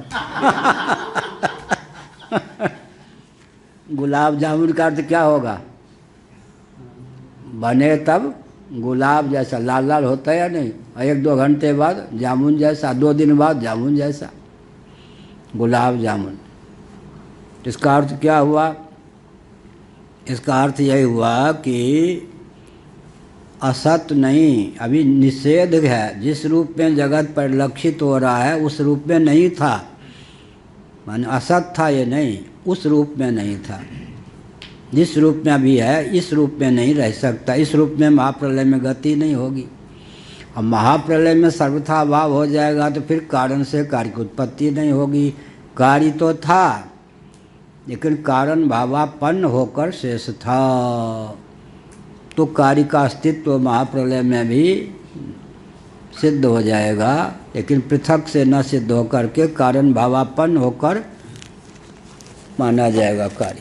गुलाब जामुन का अर्थ क्या होगा? बने तब गुलाब जैसा लाल लाल होता है या नहीं, और 1-2 घंटे बाद जामुन जैसा, 2 दिन बाद जामुन जैसा, गुलाब जामुन। इसका अर्थ क्या हुआ? इसका अर्थ यही हुआ कि असत नहीं, अभी निषेध है। जिस रूप में जगत परिलक्षित हो रहा है उस रूप में नहीं था, माने असत था ये नहीं, उस रूप में नहीं था। जिस रूप में अभी है इस रूप में नहीं रह सकता। इस रूप में महाप्रलय में गति नहीं होगी। और महाप्रलय में सर्वथा अभाव हो जाएगा तो फिर कारण से कार्य की उत्पत्ति नहीं होगी। कार्य तो था लेकिन कारण भावापन्न होकर शेष था, तो कार्य का अस्तित्व महाप्रलय में भी सिद्ध हो जाएगा, लेकिन पृथक से न सिद्ध होकर के कारण भावापन्न होकर माना जाएगा कार्य।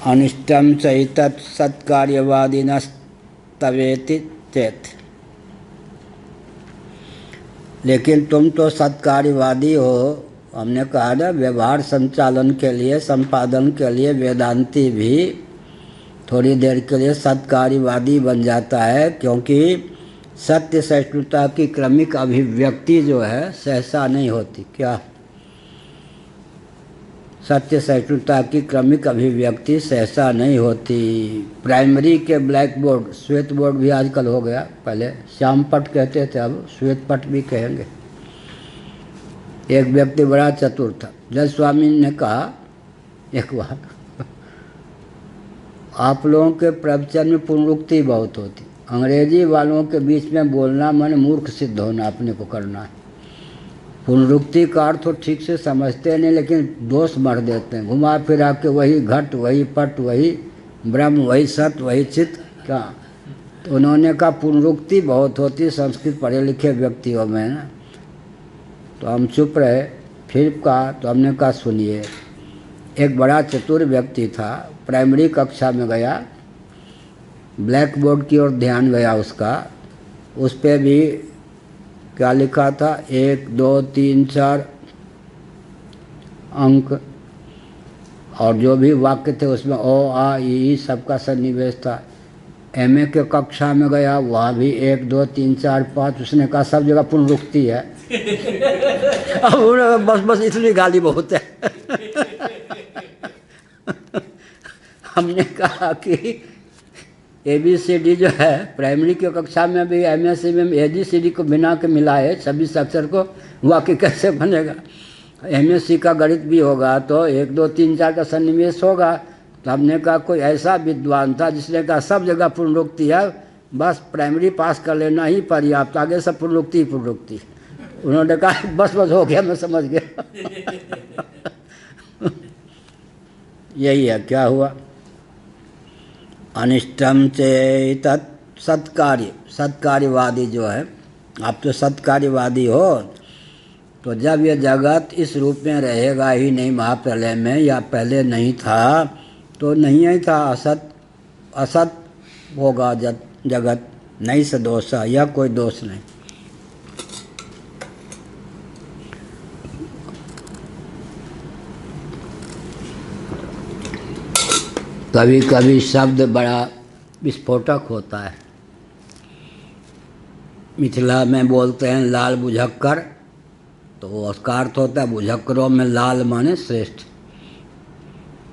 अनिष्टम चैतत् सत्कार्यवादिनस्तवेति चेत। लेकिन तुम तो सत्कार्यवादी हो। हमने कहा ना, व्यवहार संचालन के लिए, संपादन के लिए वेदांती भी थोड़ी देर के लिए सत्कार्यवादी बन जाता है, क्योंकि सत्य सहिष्णुता की क्रमिक अभिव्यक्ति जो है सहसा नहीं होती। क्या? सत्य सहिष्णुता की क्रमिक अभिव्यक्ति सहसा नहीं होती। प्राइमरी के ब्लैक बोर्ड, श्वेत बोर्ड भी आजकल हो गया, पहले श्याम पट कहते थे, अब श्वेत पट भी कहेंगे। एक व्यक्ति बड़ा चतुर था। जज स्वामी ने कहा एक बार, आप लोगों के प्रवचन में पुनरुक्ति बहुत होती, अंग्रेजी वालों के बीच में बोलना मन मूर्ख सिद्ध होना अपने को करना है। पुनरुक्ति का अर्थ तो ठीक से समझते नहीं, लेकिन दोष मर देते हैं, घुमा फिरा के वही घट, वही पट, वही ब्रह्म, वही सत्य, वही चित्त। क्या? तो उन्होंने कहा पुनरुक्ति बहुत होती संस्कृत पढ़े लिखे व्यक्तियों में ना। तो हम चुप रहे। फिर कहा, तो हमने कहा सुनिए, एक बड़ा चतुर व्यक्ति था, प्राइमरी कक्षा में गया, ब्लैक बोर्ड की ओर ध्यान गया उसका, उस पर भी क्या लिखा था, 1, 2, 3, 4 अंक, और जो भी वाक्य थे उसमें ओ आ ई सबका सन्निवेश था। एमए के कक्षा में गया, वहाँ भी 1, 2, 3, 4, 5, उसने कहा सब जगह पुनरुक्ति है। अब बस इसलिए गाली बहुत है। हमने कहा कि ABCD जो है प्राइमरी की कक्षा में भी, MSc में ABCD को बिना के मिलाए 26 अक्षर को वाक्य कैसे बनेगा? MSc का गणित भी होगा तो 1, 2, 3, 4 का सन्निवेश होगा। तो हमने कहा कोई ऐसा विद्वान था जिसने कहा सब जगह पुनरुक्ति है, बस प्राइमरी पास कर लेना ही पर्याप्त, आगे सब पुनरुक्ति ही पुनरुक्ति। उन्होंने कहा बस हो गया, मैं समझ गया। यही है, क्या हुआ? अनिष्टम चेतत् सत्कार्य, सत्कार्यवादी जो है, आप तो सत्कार्यवादी हो, तो जब ये जगत इस रूप में रहेगा ही नहीं महाप्रलय में, या पहले नहीं था तो नहीं ही था, असत असत होगा जगत, नहीं से दोषा, यह कोई दोष नहीं। कभी कभी शब्द बड़ा विस्फोटक होता है। मिथिला में बोलते हैं लाल बुझक्कर, तो उसका अर्थ होता है बुझक्करों में लाल माने श्रेष्ठ।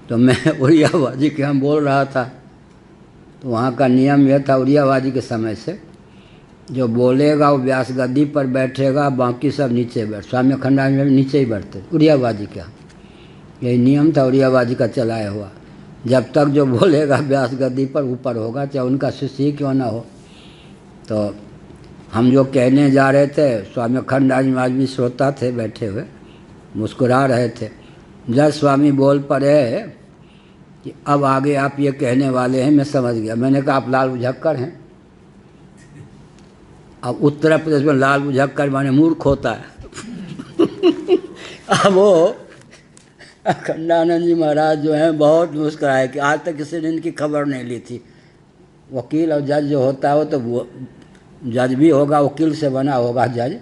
तो मैं उड़ियाबाजी के हम बोल रहा था, तो वहाँ का नियम यह था उड़ियाबाजी के समय से, जो बोलेगा वो व्यास गद्दी पर बैठेगा, बाकी सब नीचे बैठ, स्वामी अखंडानंद में नीचे ही बैठते उड़ियाबाजी का। यही नियम था उड़ियाबाजी का चलाया हुआ। जब तक जो बोलेगा व्यास गद्दी पर ऊपर होगा, चाहे उनका शिष्य ही क्यों ना हो। तो हम जो कहने जा रहे थे, स्वामी अखंडानंद महाराज भी श्रोता थे, बैठे हुए मुस्कुरा रहे थे। जब स्वामी बोल पड़े कि अब आगे आप ये कहने वाले हैं, मैं समझ गया। मैंने कहा आप लाल बुझक्कर हैं। अब उत्तर प्रदेश में लाल बुझक्कर माने मूर्ख होता है। अब वो अखंडानंद जी महाराज जो हैं बहुत मुस्कुराए कि आज तक किसी ने इनकी खबर नहीं ली थी। वकील और जज जो होता है वो तो वो जज भी होगा, वकील से बना होगा जज,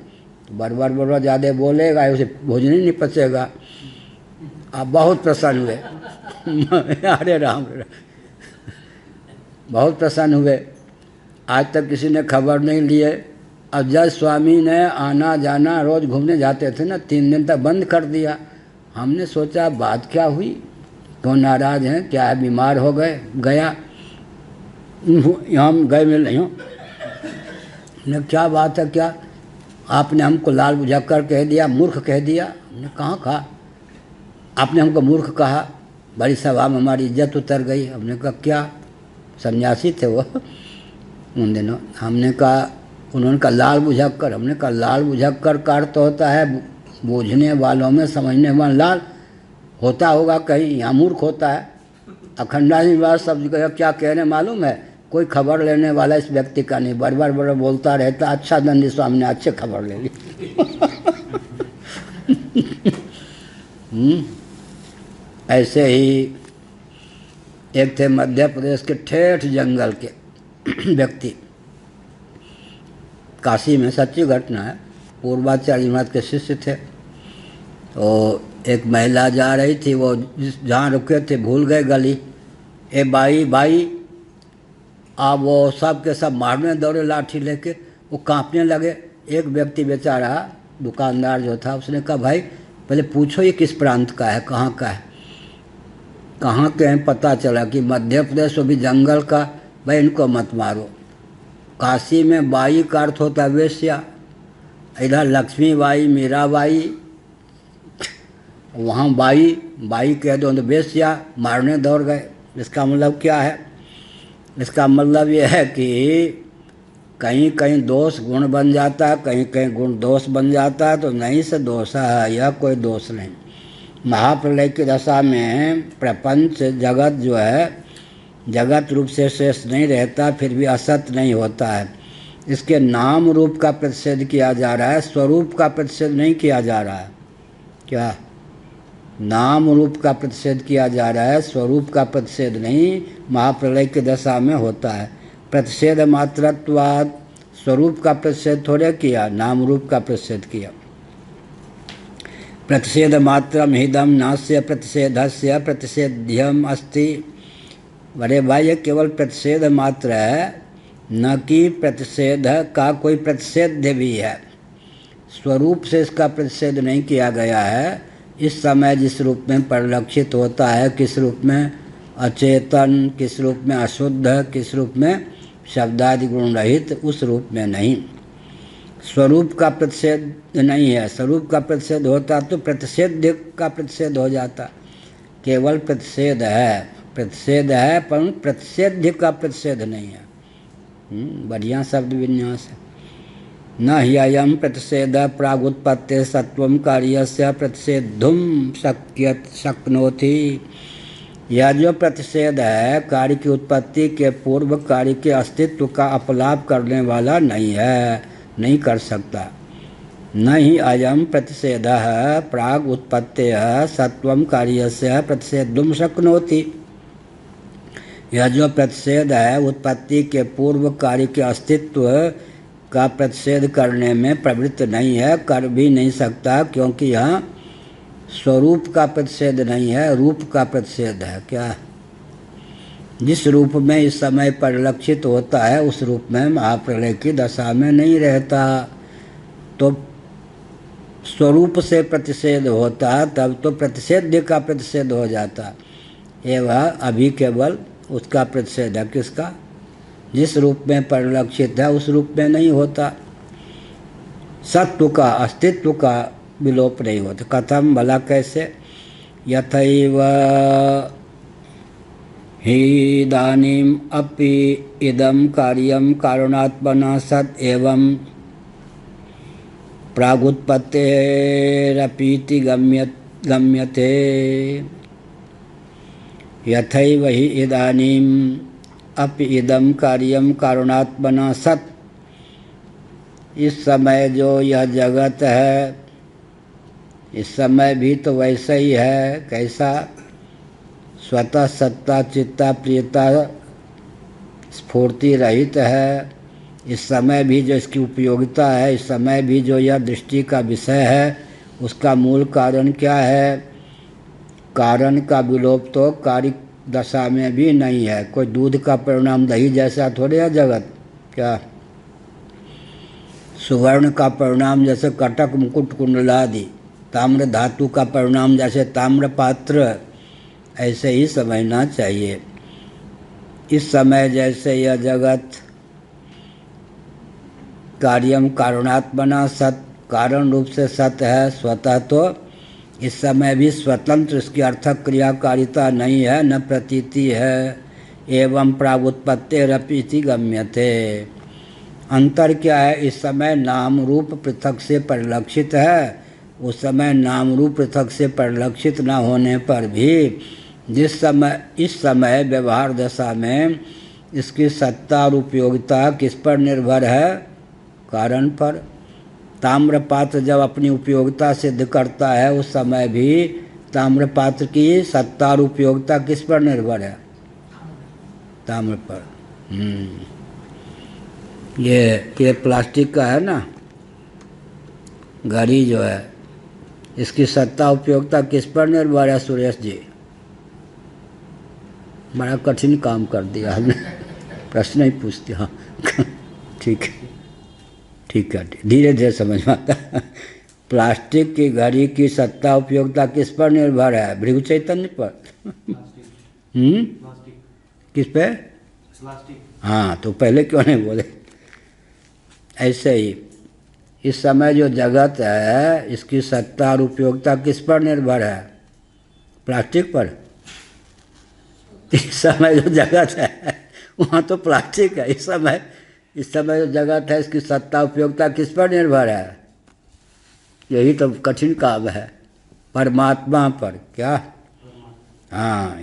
तो बरबर ज़्यादा बोलेगा, उसे भोजन ही नहीं पचेगा। आप बहुत प्रसन्न हुए। अरे राम, बहुत प्रसन्न हुए। आज तक किसी ने खबर नहीं लिए। अब जज स्वामी ने आना जाना, रोज़ घूमने जाते थे ना, 3 दिन तक बंद कर दिया। हमने सोचा बात क्या हुई, क्यों नाराज़ हैं, क्या है, बीमार हो गए। गया यहाँ गए मिल नहीं हूँ, क्या बात है, क्या आपने हमको लाल बुझक्कर कह दिया, मूर्ख कह दिया। हमने कहाँ कहा, आपने हमको मूर्ख कहा, बड़ी सभा में हमारी इज्जत उतर गई। हमने कहा क्या, सन्यासी थे वो उन दिनों। हमने कहा, उन्होंने कहा लाल बुझक्कर। हमने कहा लाल बुझक्कर का अर्थ होता है बूझने वालों में, समझने वाला लाल होता होगा कहीं, यहाँ मूर्ख होता है। अखंडानंद शब्द का क्या कहने मालूम है, कोई खबर लेने वाला इस व्यक्ति का नहीं, बड़ा बोलता रहता। अच्छा दंडी स्वामी ने अच्छे खबर ले ली। ऐसे ही एक थे मध्य प्रदेश के ठेठ जंगल के व्यक्ति, काशी में, सच्ची घटना है, पूर्वाचार्य महाराज के शिष्य थे। तो एक महिला जा रही थी, वो जहाँ रुके थे भूल गए गली। ए भाई भाई, अब वो सब के सब मारने दौड़े लाठी लेके, वो कांपने लगे। एक व्यक्ति बेचारा दुकानदार जो था, उसने कहा भाई पहले पूछो ये किस प्रांत का है, कहाँ का है। कहाँ के हैं, पता चला कि मध्य प्रदेश, वो भी जंगल का। भाई इनको मत मारो। काशी में बाई का अर्थ होता है वेश्या, इधर लक्ष्मी बाई, मीरा बाई, वहाँ बाई कह दो तो वेश्या, मारने दौड़ गए। इसका मतलब क्या है, इसका मतलब यह है कि कहीं कहीं दोष गुण बन जाता है, कहीं कहीं गुण दोष बन जाता है। तो नहीं से दोष है, यह कोई दोष नहीं। महाप्रलय की दशा में प्रपंच जगत जो है, जगत रूप से शेष नहीं रहता, फिर भी असत नहीं होता है। इसके नाम रूप का प्रतिषेध किया जा रहा है, स्वरूप का प्रतिषेध नहीं किया जा रहा है। क्या, नाम रूप का प्रतिषेध किया जा रहा है, स्वरूप का प्रतिषेध नहीं। महाप्रलय की दशा में होता है प्रतिषेध मात्रत्वाद, स्वरूप का प्रतिषेध थोड़े किया, नाम रूप का प्रतिषेध किया। प्रतिषेध मात्रम हिदम नास्य प्रतिषेधस्य प्रतिषेध्यम अस्ति। अरे भाई ये केवल प्रतिषेध मात्र है, न कि प्रतिषेध का कोई प्रतिषेध भी है। स्वरूप से इसका प्रतिषेध नहीं किया गया है। इस समय जिस रूप में परिलक्षित होता है, किस रूप में अचेतन, किस रूप में अशुद्ध, किस रूप में शब्दादि गुण रहित, उस रूप में नहीं। स्वरूप का प्रतिषेध नहीं है। स्वरूप का प्रतिषेध होता तो प्रतिषेध का प्रतिषेध हो जाता। केवल प्रतिषेध है, प्रतिषेध है, पर प्रतिषेध का प्रतिषेध नहीं है। बढ़िया शब्द विन्यास है। न ह्ययं प्रतिषेध प्रागुत्पत्ति सत्वं कार्यस्य प्रतिषेधुम शक्नोति। यह जो प्रतिषेध है कार्य की उत्पत्ति के पूर्व कार्य के अस्तित्व का अपलाप करने वाला नहीं है, नहीं कर सकता। न ही अयम प्रतिषेधः प्राग उत्पत्तेः सत्वं कार्यस्य प्रतिषेधुं शक्नोति। यह जो प्रतिषेध है उत्पत्ति के पूर्व कार्य के अस्तित्व का प्रतिषेध करने में प्रवृत्त नहीं है, कर भी नहीं सकता, क्योंकि यह स्वरूप का प्रतिषेध नहीं है, रूप का प्रतिषेध है। क्या? जिस रूप में इस समय परिलक्षित होता है उस रूप में महाप्रलय की दशा में नहीं रहता। तो स्वरूप से प्रतिषेध होता तब तो प्रतिषेध का प्रतिषेध हो जाता। एवं अभी केवल उसका प्रतिषेध है। किसका? जिस रूप में परिलक्षित है उस रूप में नहीं होता। सत्व का, अस्तित्व का विलोप नहीं होता। कथम? भला कैसे? यथैव हि इदानीम अपि इदं कार्यं कारणात्मना सत् एवं प्रागुत्पत्तेरपीति गम्यते। यथैव हि इदानीम अपि इदं कार्यं कारणात्मना सत्, इस समय जो यह जगत है इस समय भी तो वैसा ही है। कैसा? स्वतः सत्ता चित्ता प्रियता स्फूर्ति रहित है। इस समय भी जो इसकी उपयोगिता है, इस समय भी जो यह दृष्टि का विषय है, उसका मूल कारण क्या है? कारण का विलोप तो कार्य दशा में भी नहीं है। कोई दूध का परिणाम दही जैसा थोड़े है जगत। क्या? सुवर्ण का परिणाम जैसे कटक मुकुट कुंडलादि, ताम्र धातु का परिणाम जैसे ताम्र पात्र, ऐसे ही समझना चाहिए। इस समय जैसे यह जगत कार्यम कारणात्मना सत, कारण रूप से सत है स्वतः, तो इस समय भी स्वतंत्र इसकी अर्थक क्रियाकारिता नहीं है, न प्रतीति है। एवं प्रागुत्पत्तेरपीति गम्यते। अंतर क्या है? इस समय नाम रूप पृथक से परिलक्षित है, उस समय नाम रूप पृथक से परिलक्षित न होने पर भी जिस समय इस समय व्यवहार दशा में इसकी सत्ता और उपयोगिता किस पर निर्भर है? कारण पर। ताम्रपात्र जब अपनी उपयोगिता सिद्ध करता है उस समय भी ताम्रपात्र की सत्ता और उपयोगिता किस पर निर्भर है? ताम्र पर। ये प्लास्टिक का है ना, घड़ी जो है, इसकी सत्ता उपयोगिता किस पर निर्भर है? सुरेश जी, बड़ा कठिन काम कर दिया हमने, प्रश्न ही पूछते। हाँ ठीक है, ठीक है, धीरे धीरे समझ में आता। प्लास्टिक की घड़ी की सत्ता उपयोगिता किस पर निर्भर है? भृगु चैतन्य पर। किस पे? हाँ, तो पहले क्यों नहीं बोले? ऐसे ही इस समय जो जगत है इसकी सत्ता और उपयोगिता किस पर निर्भर है? प्लास्टिक पर। इस समय जो जगत है वहाँ तो प्लास्टिक है। इस समय जो जगत है इसकी सत्ता उपयोगिता किस पर निर्भर है? यही तो कठिन काम है। परमात्मा पर। क्या? हाँ,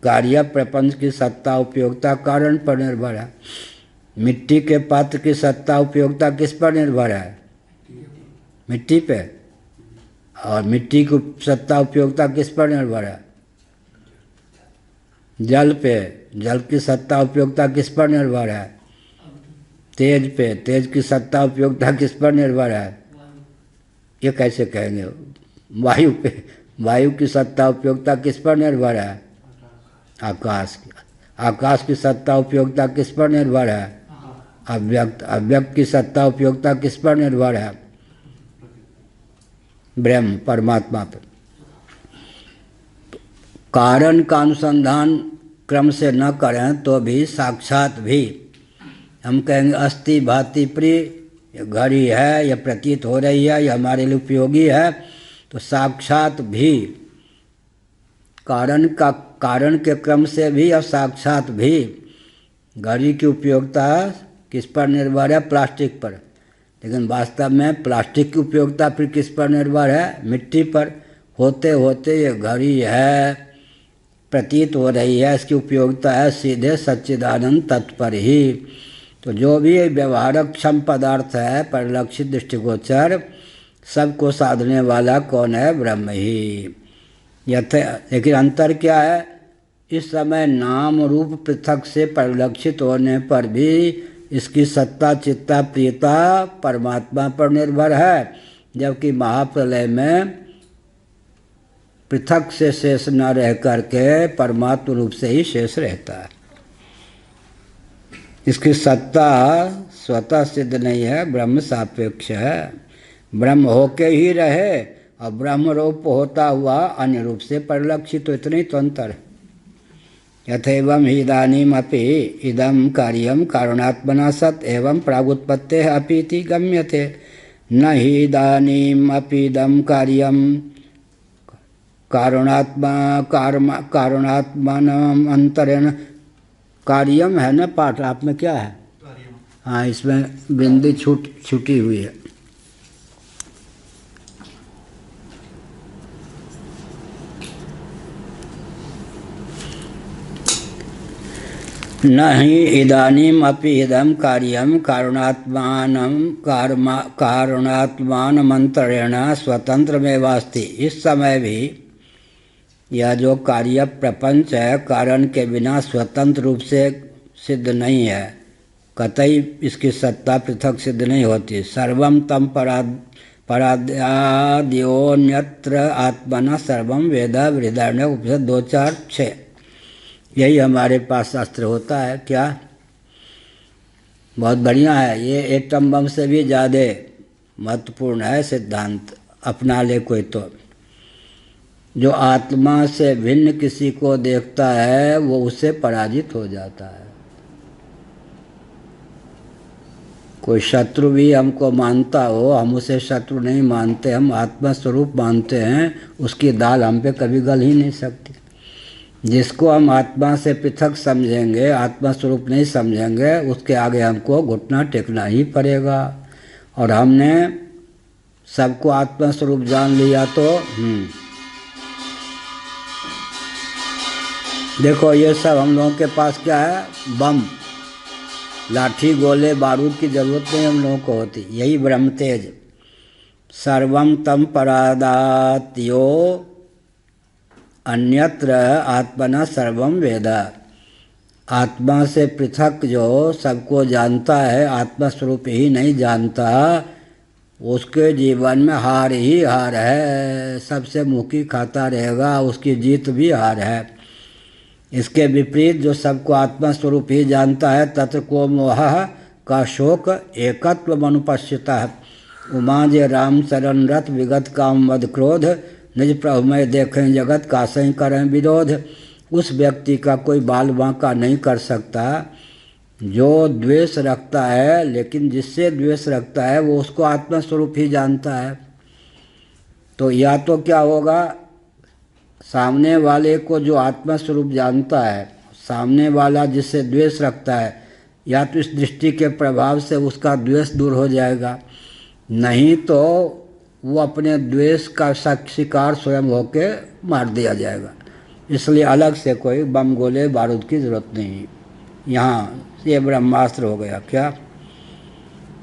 कार्य प्रपंच की सत्ता उपयोगिता कारण पर निर्भर है। मिट्टी के पात्र की सत्ता उपयोगिता किस पर निर्भर है? मिट्टी पे। और मिट्टी की सत्ता उपयोगिता किस पर निर्भर है? जल पे। जल की सत्ता उपयोगिता किस पर निर्भर है? तेज पे। तेज की सत्ता उपयोगिता किस पर निर्भर है? ये कैसे कहेंगे? वायु पे। वायु की सत्ता उपयोगिता किस पर निर्भर है? आकाश की। आकाश की सत्ता उपयोगिता किस पर निर्भर है? अव्यक्त। अव्यक्त की सत्ता उपयोगिता किस पर निर्भर है? ब्रह्म, परमात्मा पर। कारण का अनुसंधान क्रम से न करें तो भी साक्षात भी हम कहेंगे अस्थि भांति प्रिय, ये घड़ी है, यह प्रतीत हो रही है, यह हमारे लिए उपयोगी है, तो साक्षात भी कारण के क्रम से भी और साक्षात भी घड़ी की उपयोगिता किस पर निर्भर है? प्लास्टिक पर। लेकिन वास्तव में प्लास्टिक की उपयोगिता फिर किस पर निर्भर है? मिट्टी पर। होते होते ये घड़ी है, प्रतीत हो रही है, इसकी उपयोगिता है सीधे सच्चिदानंद तत्व पर ही। तो जो भी व्यवहारक क्षम पदार्थ है परिलक्षित दृष्टिगोचर, सबको साधने वाला कौन है? ब्रह्म ही। लेकिन अंतर क्या है? इस समय नाम रूप पृथक से परिलक्षित होने पर भी इसकी सत्ता चित्ता प्रियता परमात्मा पर निर्भर है, जबकि महाप्रलय में पृथक से शेष न रह करके परमात्म रूप से ही शेष रहता है। इसकी सत्ता स्वतः सिद्ध नहीं है, ब्रह्म सापेक्ष है। ब्रह्म होके ही रहे और ब्रह्म रूप होता हुआ अन्य रूप से परिलक्षित, तो इतने तो अंतर है। यथैवं हि इदानीमपि इदं कार्यं कारणात्मना सत् एवं प्रागुत्पत्तेः अपि इति गम्यते। न हि इदानीमपि इदं कार्यं कारणात्मनम् अंतरेण। कार्यम है ना पाठ, आप में क्या है? हाँ, इसमें बिंदी छूटी हुई है। न हि इदानीम अपि इदं कार्यं कारणात्मानमंतरेण स्वतंत्रमेवास्ति। इस समय भी यह जो कार्य प्रपंच है कारण के बिना स्वतंत्र रूप से सिद्ध नहीं है, कतई इसकी सत्ता पृथक सिद्ध नहीं होती। सर्वम तम पराद्योन्यत्र आत्मना सर्वम वेद बृहदारण्यक उपनिषद 2:4-6। यही हमारे पास शास्त्र होता है। क्या बहुत बढ़िया है ये, एटम बम से भी ज़्यादा महत्वपूर्ण है सिद्धांत, अपना ले कोई तो। जो आत्मा से भिन्न किसी को देखता है वो उससे पराजित हो जाता है। कोई शत्रु भी हमको मानता हो, हम उसे शत्रु नहीं मानते, हम आत्मा स्वरूप मानते हैं, उसकी दाल हम पे कभी गल ही नहीं सकती। जिसको हम आत्मा से पृथक समझेंगे, आत्मा स्वरूप नहीं समझेंगे, उसके आगे हमको घुटना टेकना ही पड़ेगा। और हमने सबको आत्मा स्वरूप जान लिया तो देखो ये सब हम लोगों के पास क्या है? बम, लाठी, गोले, बारूद की जरूरत नहीं हम लोगों को होती। यही ब्रह्म तेज। सर्वम तम परादात्यो अन्यत्र आत्मना सर्वम वेद। आत्मा से पृथक जो सबको जानता है, आत्मा स्वरूप ही नहीं जानता, उसके जीवन में हार ही हार है। सबसे मुखी खाता रहेगा, उसकी जीत भी हार है। इसके विपरीत जो सबको आत्मा स्वरूप ही जानता है, तत्र को मोह का शोक एकत्व मनुपश्यता है। उमा जे राम शरण रथ विगत काम मद क्रोध निज प्रभु में देखें जगत का सही करें विरोध। उस व्यक्ति का कोई बाल बांका नहीं कर सकता जो द्वेष रखता है, लेकिन जिससे द्वेष रखता है वो उसको आत्मा स्वरूप ही जानता है। तो या तो क्या होगा, सामने वाले को जो आत्मा स्वरूप जानता है, सामने वाला जिससे द्वेष रखता है, या तो इस दृष्टि के प्रभाव से उसका द्वेष दूर हो जाएगा, नहीं तो वो अपने द्वेष का शिकार स्वयं होके मार दिया जाएगा। इसलिए अलग से कोई बम गोले बारूद की जरूरत नहीं। यहाँ ये ब्रह्मास्त्र हो गया। क्या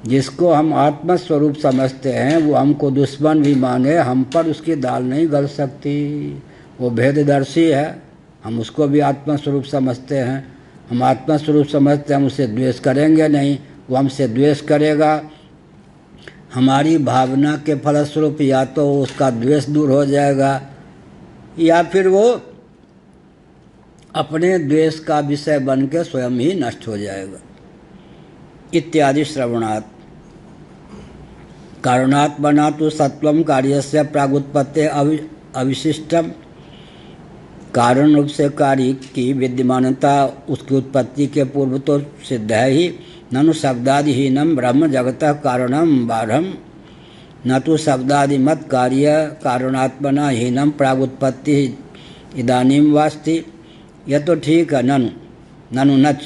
जिसको हम आत्मा स्वरूप समझते हैं वो हमको दुश्मन भी माने, हम पर उसकी दाल नहीं गल सकती। वो भेददर्शी है, हम उसको भी आत्मा स्वरूप समझते हैं। हम आत्मा स्वरूप समझते हैं, हम उससे द्वेष करेंगे नहीं, वो हमसे द्वेष करेगा। हमारी भावना के फलस्वरूप या तो उसका द्वेष दूर हो जाएगा या फिर वो अपने द्वेष का विषय बन के स्वयं ही नष्ट हो जाएगा। इत्यादि श्रवणात् कारणात्मना तो सत्वम कार्यस्य प्रागुत्पत्ति अविशिष्टम। कारण रूप से कार्य की विद्यमानता उसकी उत्पत्ति के पूर्व तो सिद्ध है ही। ननु शब्दादिहीनम ब्रह्म जगतः कारणम बारहम न तो शब्दादिमत कार्य कारणात्मना हीनम प्रागुत्पत्ति इदानीम वास्ति। यह तो ठीक है। ननु ननु नच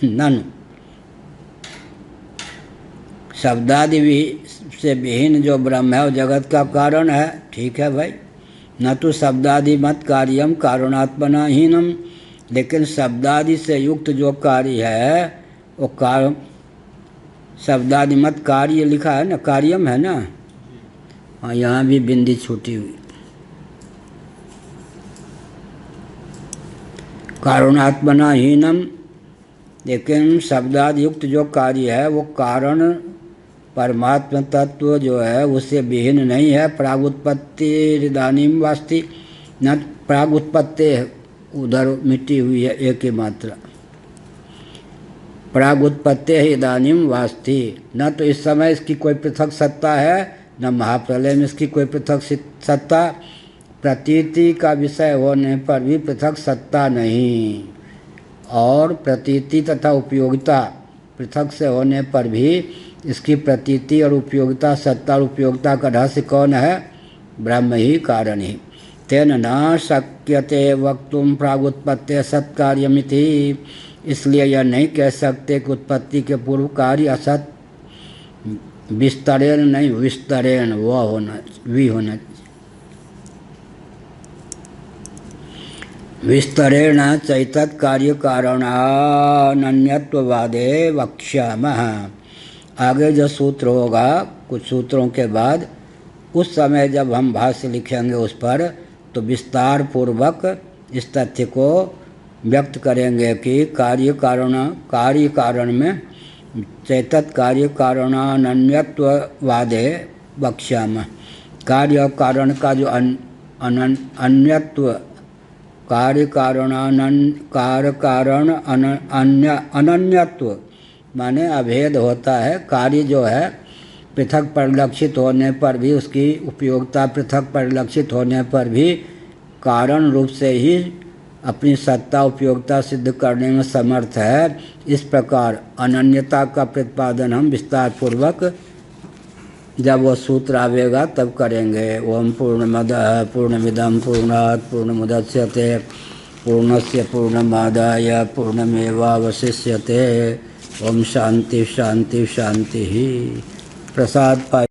ननु शब्दादि से विहीन जो ब्रह्म है वो जगत का कारण है। ठीक है भाई। न तो शब्दादि मत कार्यम कारणात्मना हीनम, लेकिन शब्दादि से युक्त जो कार्य है वो शब्दादि मत कार्य लिखा है ना, कार्यम है ना, हाँ, यहाँ भी बिंदी छूटी हुई। कारुणात्मना हीनम, लेकिन शब्दाद युक्त जो कार्य है वो कारण परमात्मा तत्व जो है उससे विहीन नहीं है। प्रागुत्पत्ति इदानीम वास्ति, न प्रागुत्पत्ति उधर मिटी हुई है एक ही मात्रा। प्रागुत्पत्ति इदानीम वास्ति, न तो इस समय इसकी कोई पृथक सत्ता है, न महाप्रलय में इसकी कोई पृथक सत्ता। प्रतीति का विषय होने पर भी पृथक सत्ता नहीं, और प्रतीति तथा उपयोगिता पृथक से होने पर भी इसकी प्रतीति और उपयोगिता, सत्ता और उपयोगिता का रहस्य कौन है? ब्रह्म ही, कारण ही। तेन न शक्यते वक्तुम प्रागुत्पत्ति सत्कार्यमिति, इसलिए यह नहीं कह सकते कि उत्पत्ति के पूर्व कार्य असत। विस्तरेण नहीं, विस्तरेण वह होना, भी होना। विस्तरेण चैतत कार्य कारणान्यत्ववादे वक्ष्यामः। आगे जो सूत्र होगा कुछ सूत्रों के बाद, उस समय जब हम भाष्य लिखेंगे उस पर, तो विस्तार पूर्वक इस तथ्य को व्यक्त करेंगे कि कार्य कारण में चैतत कार्य कारणान्यत्ववादे वक्ष्यामः। कार्य और कारण का जो अन्यत्व, कार्य कारण अनन्यत्व माने अभेद होता है। कार्य जो है पृथक परिलक्षित होने पर भी, उसकी उपयोगिता पृथक परिलक्षित होने पर भी कारण रूप से ही अपनी सत्ता उपयोगिता सिद्ध करने में समर्थ है। इस प्रकार अनन्यता का प्रतिपादन हम विस्तार पूर्वक जब वो सूत्र आवेगा तब करेंगे। ओम पूर्णमदः पूर्णमिदं पूर्णात् पूर्णमुदच्यते पूर्णस्य पूर्णमादाय पूर्णमेवावशिष्यते। ओम शांति शांति शांति ही। प्रसाद पाए।